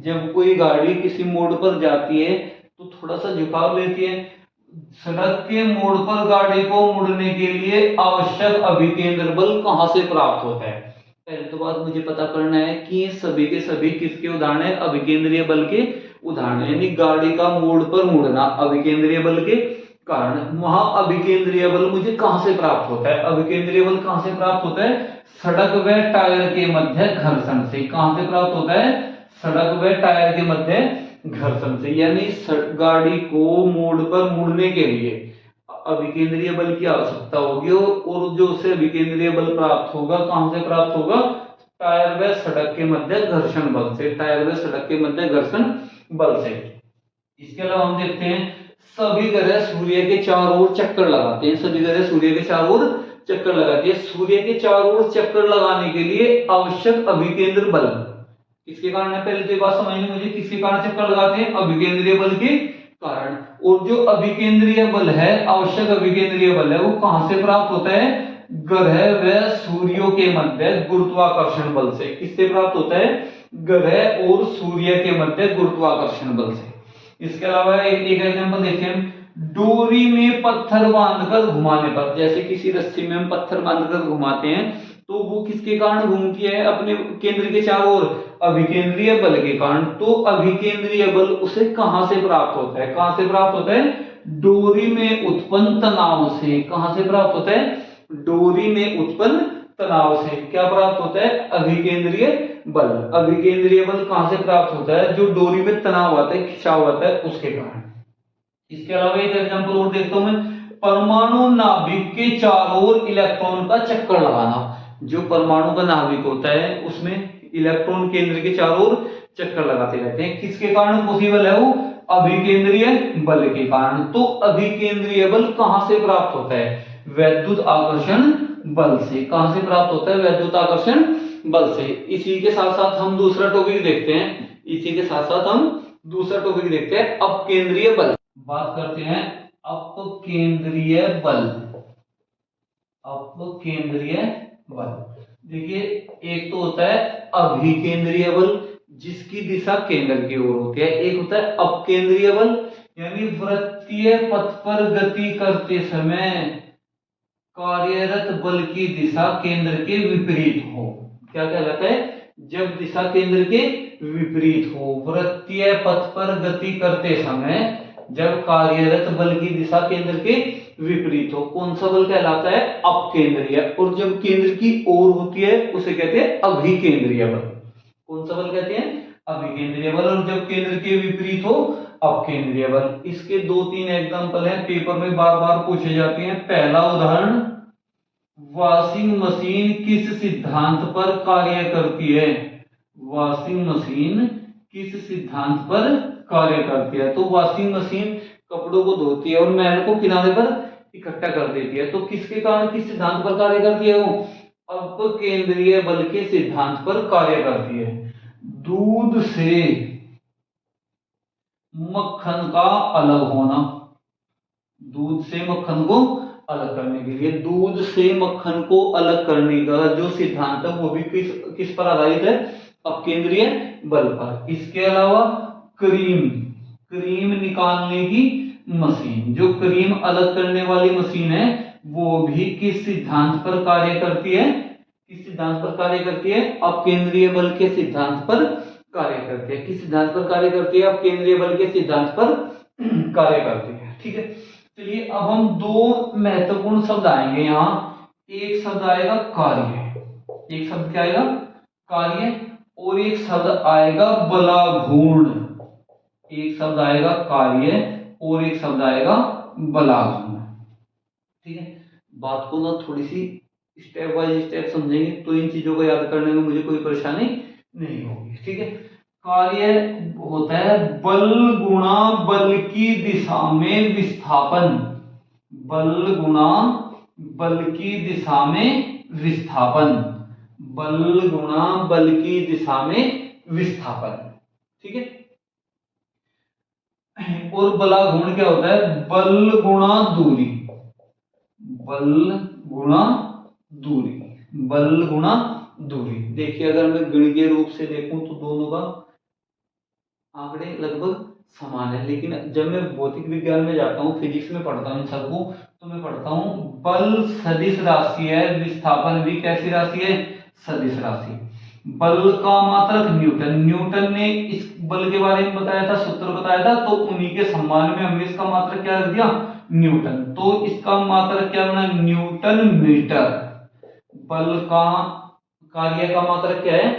जब कोई गाड़ी किसी मोड़ पर जाती है तो थोड़ा सा झुकाव लेती है, सड़क के मोड़ पर गाड़ी को मुड़ने के लिए आवश्यक अभिकेंद्र बल कहां से प्राप्त होता है। पहले तो बात मुझे पता करना है कि ये सभी के सभी किसके उदाहरण है, अभिकेंद्रीय बल के उदाहरण, यानी गाड़ी का मोड़ पर मुड़ना अभिकेंद्रीय बल के कारण, वहां अभिकेंद्रीय बल मुझे कहां से प्राप्त होता है, अभिकेंद्रीय बल कहां से प्राप्त होता है, सड़क व टायर के मध्य घर्षण से। कहां से प्राप्त होता है, सड़क व टायर के मध्य घर्षण से, यानी गाड़ी को मोड़ पर मुड़ने के लिए अभिकेंद्रीय बल की आवश्यकता होगी और जो उसे अभिकेंद्रीय बल प्राप्त होगा कहां से प्राप्त होगा, टायर व सड़क के मध्य घर्षण बल से, टायर व सड़क के मध्य घर्षण बल से। इसके अलावा हम देखते हैं, सभी ग्रह सूर्य के चारों ओर चक्कर लगाते हैं, सभी ग्रह सूर्य के चारों ओर चक्कर लगाती है, सूर्य के चारों ओर चक्कर लगाने के लिए आवश्यक अभिकेंद्र बल किसके कारण है, पहले तो ये बात समझनी मुझे, किसके कारण चक्कर लगाते हैं, अभिकेंद्रीय बल के कारण। और जो अभिकेंद्रीय बल है, आवश्यक अभिकेंद्रीय बल है, वो कहां से प्राप्त होता है, ग्रह व सूर्यों के मध्य गुरुत्वाकर्षण बल से। किससे प्राप्त होता है, ग्रह और सूर्य के मध्य गुरुत्वाकर्षण बल से। इसके अलावा एक एग्जांपल देखते हैं, डोरी में पत्थर बांधकर घुमाने पर, जैसे किसी रस्सी में हम पत्थर बांधकर घुमाते हैं तो वो किसके कारण घूमती है, अपने केंद्र के चारों ओर, अभिकेंद्रीय बल के कारण। तो अभिकेंद्रीय बल उसे कहां से प्राप्त होता है, कहां से प्राप्त होता है, डोरी में उत्पन्न तनाव से। कहां से प्राप्त होता है, डोरी में उत्पन्न तनाव से क्या प्राप्त होता है, अभिकेंद्रीय बल। अभिकेंद्रीय बल कहां से प्राप्त होता है, जो डोरी में तनाव आता है, खिंचाव आता है, उसके कारण। इसके अलावा एक एग्जांपल और देखता हूं मैं, परमाणु नाभिक के चारों ओर इलेक्ट्रॉन का चक्कर लगाना। जो परमाणु का नाभिक होता है उसमें इलेक्ट्रॉन केंद्र के चारों ओर चक्कर लगाते रहते हैं, किसके कारण पॉसिबल है, वो अभिकेंद्रीय बल के कारण। तो अभिकेंद्रीय बल कहां से प्राप्त होता है, वैद्युत आकर्षण बल से। कहां से प्राप्त होता है, वैद्युत आकर्षण बल से। इसी के साथ साथ हम दूसरा टॉपिक देखते हैं, इसी के साथ साथ हम दूसरा टॉपिक देखते हैं, अपकेंद्रीय बल। बात करते हैं अपकेंद्रीय बल, अपकेंद्रीय बल। देखिए, एक तो होता है अभिकेंद्रीय बल जिसकी दिशा केंद्र की ओर होती है, एक होता है अपकेंद्रीय बल यानी वृत्तीय पथ पर गति करते समय कार्यरत बल की दिशा केंद्र के विपरीत हो। क्या कहलाता है, जब दिशा केंद्र के विपरीत हो, वृत्तीय पथ पर गति करते समय जब कार्यरत बल की दिशा केंद्र के विपरीत हो। कौन सा बल कहलाता है? अपकेंद्रीय। और जब केंद्र की ओर होती है उसे कहते हैं अभिकेंद्रीय बल। कौन सा बल कहते हैं? अभिकेंद्रीय बल। और जब केंद्र के विपरीत हो, अपकेंद्रीय बल। इसके 2-3 एग्जांपल हैं, पेपर में बार बार पूछे जाते हैं। पहला उदाहरण, वॉशिंग मशीन किस सिद्धांत पर कार्य करती है? वॉशिंग मशीन किस सिद्धांत पर कार्य करती है? तो वॉशिंग मशीन कपड़ों को धोती है और मैल को किनारे पर इकट्ठा कर देती है। तो किसके कारण, किस सिद्धांत पर कार्य करती है वो? अपकेंद्रीय बल के सिद्धांत पर कार्य करती है। दूध से मक्खन का अलग होना, दूध से मक्खन को अलग करने के लिए, दूध से मक्खन को अलग करने का जो सिद्धांत है वो भी किस पर आधारित है? अपकेंद्रीय बल पर। इसके अलावा क्रीम, क्रीम निकालने की मशीन, जो क्रीम अलग करने वाली मशीन है वो भी किस सिद्धांत पर कार्य करती है? किस सिद्धांत पर कार्य करती है? अपकेंद्रीय बल के सिद्धांत पर कार्य करती है। किस सिद्धांत पर कार्य करती है? अपकेंद्रीय बल के सिद्धांत पर कार्य करती है। ठीक है, चलिए अब हम 2 महत्वपूर्ण शब्द आएंगे यहाँ। एक शब्द आएगा कार्य, एक शब्द क्या आएगा? कार्य। और एक शब्द आएगा बलाघूर्ण। एक शब्द आएगा कार्य और एक शब्द आएगा बलाघूर्ण। ठीक है, बात को ना थोड़ी सी स्टेप बाय स्टेप समझेंगे तो इन चीजों को याद करने में मुझे कोई परेशानी नहीं होगी। ठीक है, कार्य होता है बल गुणा बल की दिशा में विस्थापन, बल गुणा बल की दिशा में विस्थापन, बल गुणा बल की दिशा में विस्थापन। ठीक है, और बलाघूर्ण क्या होता है? बल गुणा दूरी, बल गुणा दूरी, बल गुणा दूरी। देखिए अगर मैं गणितीय रूप से देखूं तो दोनों का आंकड़े लगभग समान है, लेकिन जब मैं भौतिक विज्ञान में जाता हूँ, फिजिक्स में पढ़ता हूँ इन सबको, तो मैं पढ़ता हूँ बल सदिश राशि है, विस्थापन भी कैसी राशि है? सदिश राशि। बल का मात्रक न्यूटन, न्यूटन ने इस बल के बारे में बताया था, सूत्र बताया था, तो उन्हीं के सम्मान में हमने इसका मात्रक क्या रख दिया? न्यूटन। तो इसका मात्रक क्या बना? Newton metre. बल का, कार्य का मात्रक क्या है?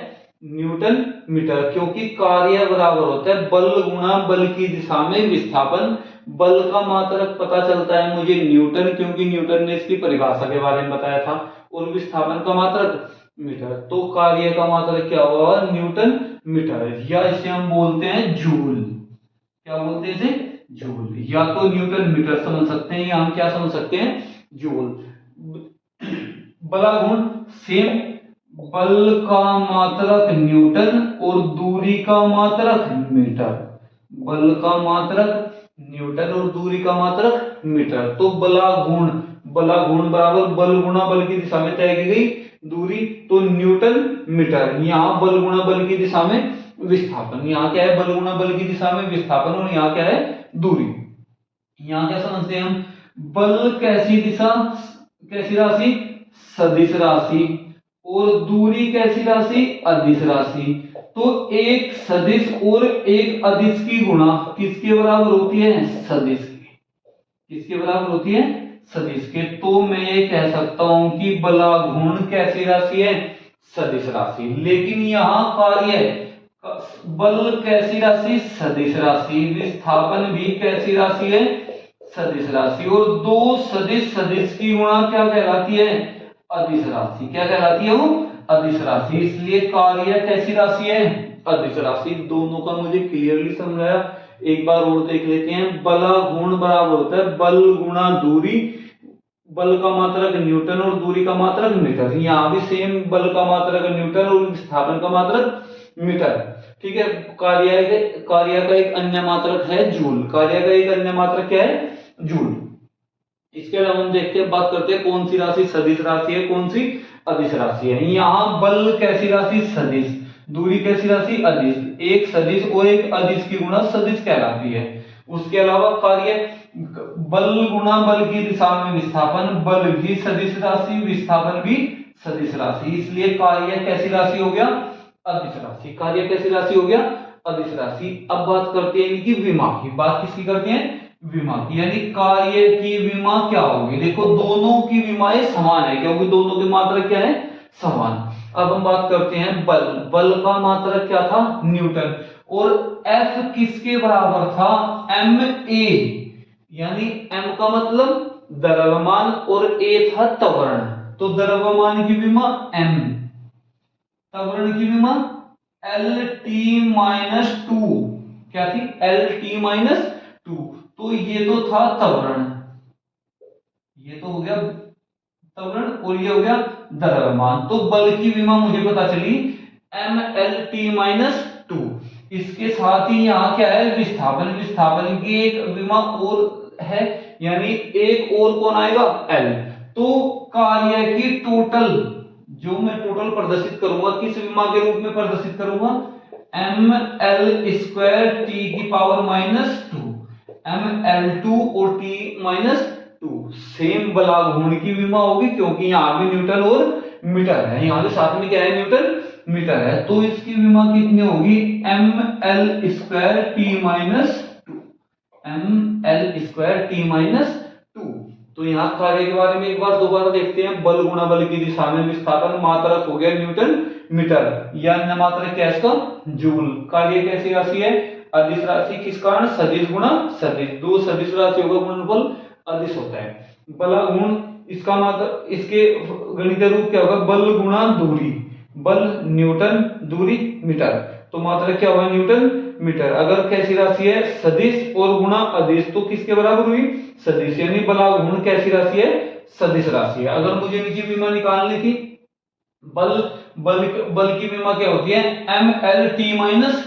Newton metre. क्योंकि कार्य बराबर होता है बल गुणा बल की दिशा में विस्थापन। बल का मात्रक पता चलता है मुझे न्यूटन, क्योंकि न्यूटन ने इसकी परिभाषा के बारे में बताया था, और विस्थापन का मात्रक मीटर। तो कार्य का मात्रक क्या होगा? न्यूटन मीटर, या इसे हम बोलते हैं जूल। क्या बोलते हैं इसे? जूल। या तो न्यूटन मीटर समझ सकते हैं, या हम क्या समझ सकते हैं? जूल। बलाघूर्ण सेम, बल का मात्रक न्यूटन और दूरी का मात्रक मीटर, बल का मात्रक न्यूटन और दूरी का मात्रक मीटर। तो बलाघूर्ण, बलाघूर्ण बराबर बल गुणा बल की दिशा में तय की गई दूरी, तो न्यूटन मीटर। यहाँ बल गुणा बल की दिशा में विस्थापन, यहाँ क्या है? बल गुणा बल की दिशा में विस्थापन, और यहाँ क्या है? दूरी। यहाँ क्या समझते हैं हम? बल कैसी दिशा, कैसी राशि? सदिश राशि। और दूरी कैसी राशि? अदिश राशि। तो एक सदिश और एक अदिश की गुणा किसके बराबर होती है? सदिश की। किसके बराबर होती है? सदिश के। तो मैं ये कह सकता हूं कि बलाघूर्ण कैसी राशि है? सदिश राशि। लेकिन यहां कार्य, बल कैसी राशि? सदिश राशि। विस्थापन भी कैसी राशि है? सदिश राशि। और दो सदिश, सदिश की गुणा क्या कहलाती है? अदिश राशि। क्या कहलाती है वो? अदिश राशि। इसलिए कार्य कैसी राशि है? अदिश राशि। दोनों का मुझे क्लियरली समझाया, एक बार और देख लेते हैं। बलाघूर्ण बराबर होता है बल गुणा दूरी, बल का मात्रक न्यूटन और दूरी का मात्रक मीटर। यहाँ भी सेम, बल का मात्रक न्यूटन और विस्थापन का मात्रक मीटर। ठीक है, कार्य का एक अन्य मात्रक है जूल। कार्य का एक अन्य मात्रक क्या है? जूल। इसके अलावा हम देखते हैं, बात करते हैं कौन सी राशि सदिश राशि है, कौन सी अदिश राशि है। यहाँ बल कैसी राशि? सदिश। दूरी कैसी राशि? अदिश। एक सदिश और एक अदिश की गुणा सदिश कहलाती है। उसके अलावा कार्य, बल गुणा बल की दिशा में विस्थापन, बल भी सदिश राशि, विस्थापन भी सदिश राशि। इसलिए कार्य कैसी राशि हो गया? अदिश राशि। कार्य कैसी राशि हो गया? अदिश राशि। अब बात करते हैं इनकी विमा की। बात किसकी करते हैं? विमा की, यानी कार्य की विमा क्या होगी। देखो दोनों की विमाएं समान है क्योंकि दोनों की मात्रा क्या है? समान। अब हम बात करते हैं बल। बल का मात्रा क्या था? न्यूटन। और F किसके बराबर था? ma, यानी m का मतलब द्रव्यमान और a था त्वरण। तो द्रव्यमान की विमा m, त्वरण की विमा LT-2। क्या थी? LT-2। तो ये तो था त्वरण, ये तो हो गया त्वरण और ये हो गया द्रव्यमान। तो बल की विमा मुझे पता चली MLT-2। इसके साथ ही यहाँ क्या है? विस्थापन। विस्थापन की एक विमा और है, यानी एक और कौन आएगा? L। तो कार्य की टोटल, जो मैं टोटल प्रदर्शित करूंगा किस विमा के रूप में प्रदर्शित करूंगा? ML² T⁻²। ML2 और T-2 सेम बलाघूर्ण की विमा होगी क्योंकि यहाँ भी न्यूटन और मीटर है, यहाँ भी साथ में क्या है? न्यूटन मीटर है। तो इसकी विमा कितनी होगी? ML² T-2। ML² T-2। तो यहाँ कार्य के बारे में एक बार दोबारा देखते हैं। बल गुणा बल की दिशा में विस्थापन, मात्रक हो गया न्यूटन मीटर, या मात्रक क्या है इसका? जूल। कार्य कैसी राशि है? अदिश राशि। किस कारण? सदिश गुणा सदिश। दो सदिश राशियों का गुणनफल अदिश होता है। बलागुण, इसका मात्र, इसके गणितीय रूप क्या होगा? बल गुणा दूरी। बल न्यूटन, दूरी मीटर, तो मात्रक क्या होगा? Newton metre. अगर कैसी राशि है? सदिश और गुणा अदिश, तो किसके बराबर हुई? सदिश। यानी बलागुण कैसी राशि है? सदिश राशि है। अगर मुझे इनकी विमा निकालनी थी, बल बल बल की विमा क्या होती है? MLT-2।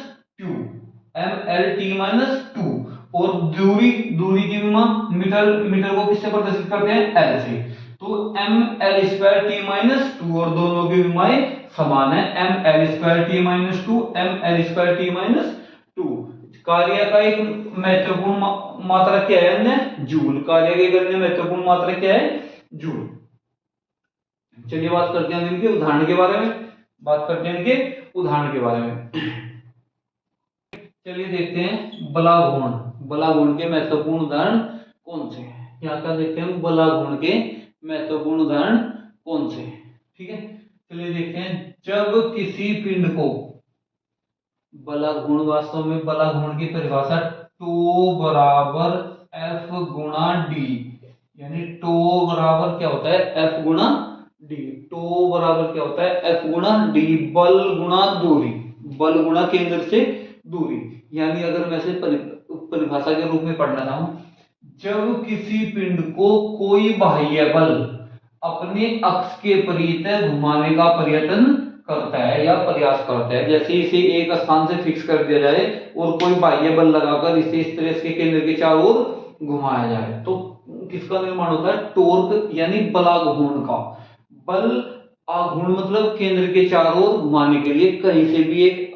MLT-2। और दूरी, दूरी की विमा मीटर, मीटर को किससे प्रदर्शित करते हैं? L से। तो ML² T-2 और दोनों की विमाएं समान है। ML² T-2, ML² T-2। कार्य का एक महत्वपूर्ण मात्रा क्या है? अन्य जूल। कार्य के एक अन्य महत्वपूर्ण मात्रा क्या है? जूल। चलिए बात करते हैं इनके उदाहरण के बारे में। बात करते हैं इनके उदाहरण के बारे में। चलिए देखते हैं बलाघूर्ण। बलाघूर्ण के महत्वपूर्ण उदाहरण कौन से हैं? यहाँ का देखते हैं बलाघूर्ण के महत्वपूर्ण उदाहरण कौन से हैं। ठीक है, चलिए देखते हैं। जब किसी पिंड को, बलाघूर्ण, वास्तव में बलाघूर्ण की परिभाषा टो बराबर F गुणा डी, यानी टो बराबर क्या होता है? F गुणा डी। टो बराबर क्या होता है? F गुणा डी। बल गुणा दूरी, बल गुणा केंद्र से दूरी। यानी अगर मैं इसे परिभाषा के रूप में पढ़ना चाहूं, जब किसी पिंड को कोई बाह्य बल अपने अक्ष के परित घुमाने का प्रयत्न करता है या प्रयास करता है, जैसे इसे एक स्थान से फिक्स कर दिया जाए और कोई बाह्य बल लगाकर इसे इस तरह के केंद्र के चारों ओर घुमाया जाए, तो किसका निर्माण होता है? टॉर्क, यानी बलाघूर्ण का। बल आघूर्ण मतलब केंद्र के चारों ओर घुमाने के लिए कहीं से भी एक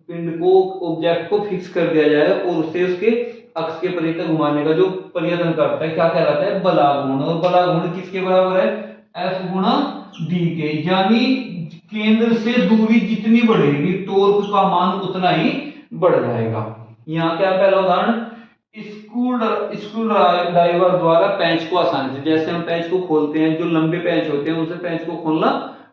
पिंड को, ऑब्जेक्ट को फिक्स कर दिया जाए और उसे उसके अक्ष के परितः घुमाने का जो प्रयत्न करता है, क्या कहलाता है? बलाघूर्ण। और बलाघूर्ण किसके बराबर है? F गुणा डी के। यानी केंद्र से दूरी जितनी बढ़ेगी, टॉर्क का मान उतना ही बढ़ जाएगा। यहाँ क्या पहला उदाहरण? स्क्रू ड्राइवर द्वारा पेंच को आसानी से, जैसे हम पेंच को खोलते हैं, जो लंबे पेंच होते हैं उनसे पेंच को खोलना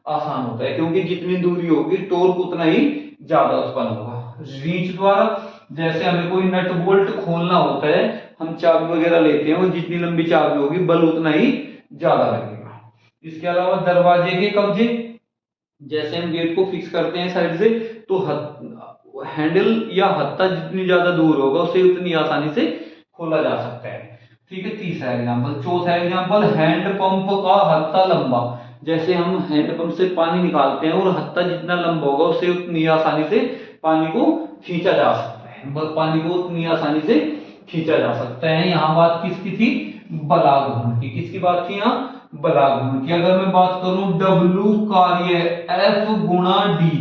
आसान होता है क्योंकि जितनी दूरी होगी टॉर्क उतना ही ज्यादा उत्पन्न होगा। रीच द्वारा, जैसे हमें कोई नट बोल्ट खोलना होता है, हम चाबी वगैरह लेते हैं, और जितनी लंबी चाबी होगी बल उतना ही ज्यादा लगेगा। इसके अलावा दरवाजे के कब्जे, जैसे हम गेट को फिक्स करते हैं साइड से, तो हैंडल या हत्था जितनी ज्यादा दूर होगा उसे उतनी आसानी से खोला जा सकता है। ठीक है, तीसरा एग्जांपल। चौथा एग्जांपल, हैंड पंप का हत्था लंबा, जैसे हम हैंड पंप से पानी निकालते हैं और हत्था जितना लंबा होगा उससे उतनी आसानी से पानी को खींचा जा सकता है, पानी को उतनी आसानी से खींचा जा सकता है। यहाँ बात किसकी थी? बलाघूर्ण की। किसकी बात थी यहाँ? बलाघूर्ण की। अगर मैं बात करूं W कार्य F गुणा डी,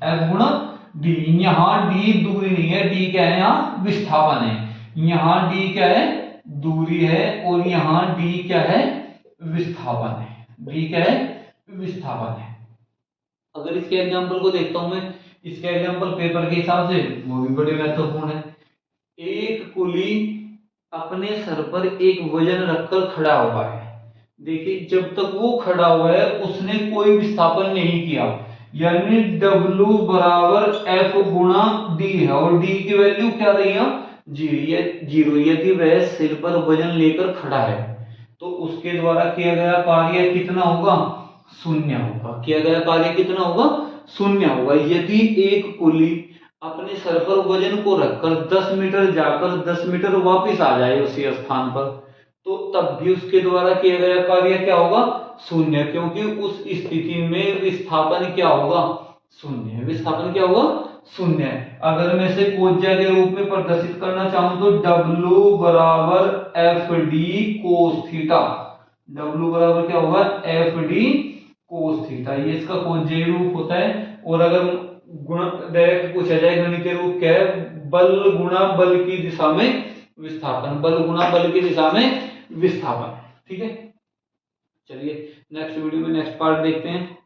F गुणा डी, यहाँ डी दूरी नहीं है, डी क्या है? यहाँ विस्थापन है। यहाँ डी क्या है? दूरी है, और यहाँ डी क्या है? विस्थापन है। डी क्या है? विस्थापन है। अगर इसके एग्जांपल को देखता हूं मैं, इसका एग्जांपल पेपर के हिसाब से वो भी बड़े महत्वपूर्ण है। एक कुली अपने सर पर एक वजन रखकर खड़ा हुआ है। देखिए जब तक वो खड़ा हुआ है उसने कोई विस्थापन नहीं किया, यानी W बराबर F गुणा D है, और D की वैल्यू क्या रही है, जीरो। यदि वह सिर पर वजन लेकर खड़ा है तो उसके द्वारा किया गया कार्य कितना होगा, शून्य होगा। किया गया कार्य कितना होगा, शून्य होगा। यदि एक कुली अपने सर पर वजन को रखकर 10 मीटर जाकर 10 मीटर वापस आ जाए उसी स्थान पर, तो तब भी उसके द्वारा किया गया कार्य क्या होगा, शून्य, क्योंकि उस स्थिति में विस्थापन क्या होगा, शून्य। विस्थापन क्या होगा, शून्य। अगर मैं इसे कोज्या के रूप में प्रदर्शित करना चाहूं तो W बराबर FD कोस थीटा। W बराबर क्या होगा, FD कोस थीटा, ये इसका कोज्या रूप होता है। और अगर गुण डायरेक्ट पूछा जाए गणितीय रूप क्या है, बल गुणा बल की दिशा में विस्थापन, बल गुणा बल की दिशा में विस्थापन। ठीक है, चलिए नेक्स्ट वीडियो में नेक्स्ट पार्ट देखते हैं।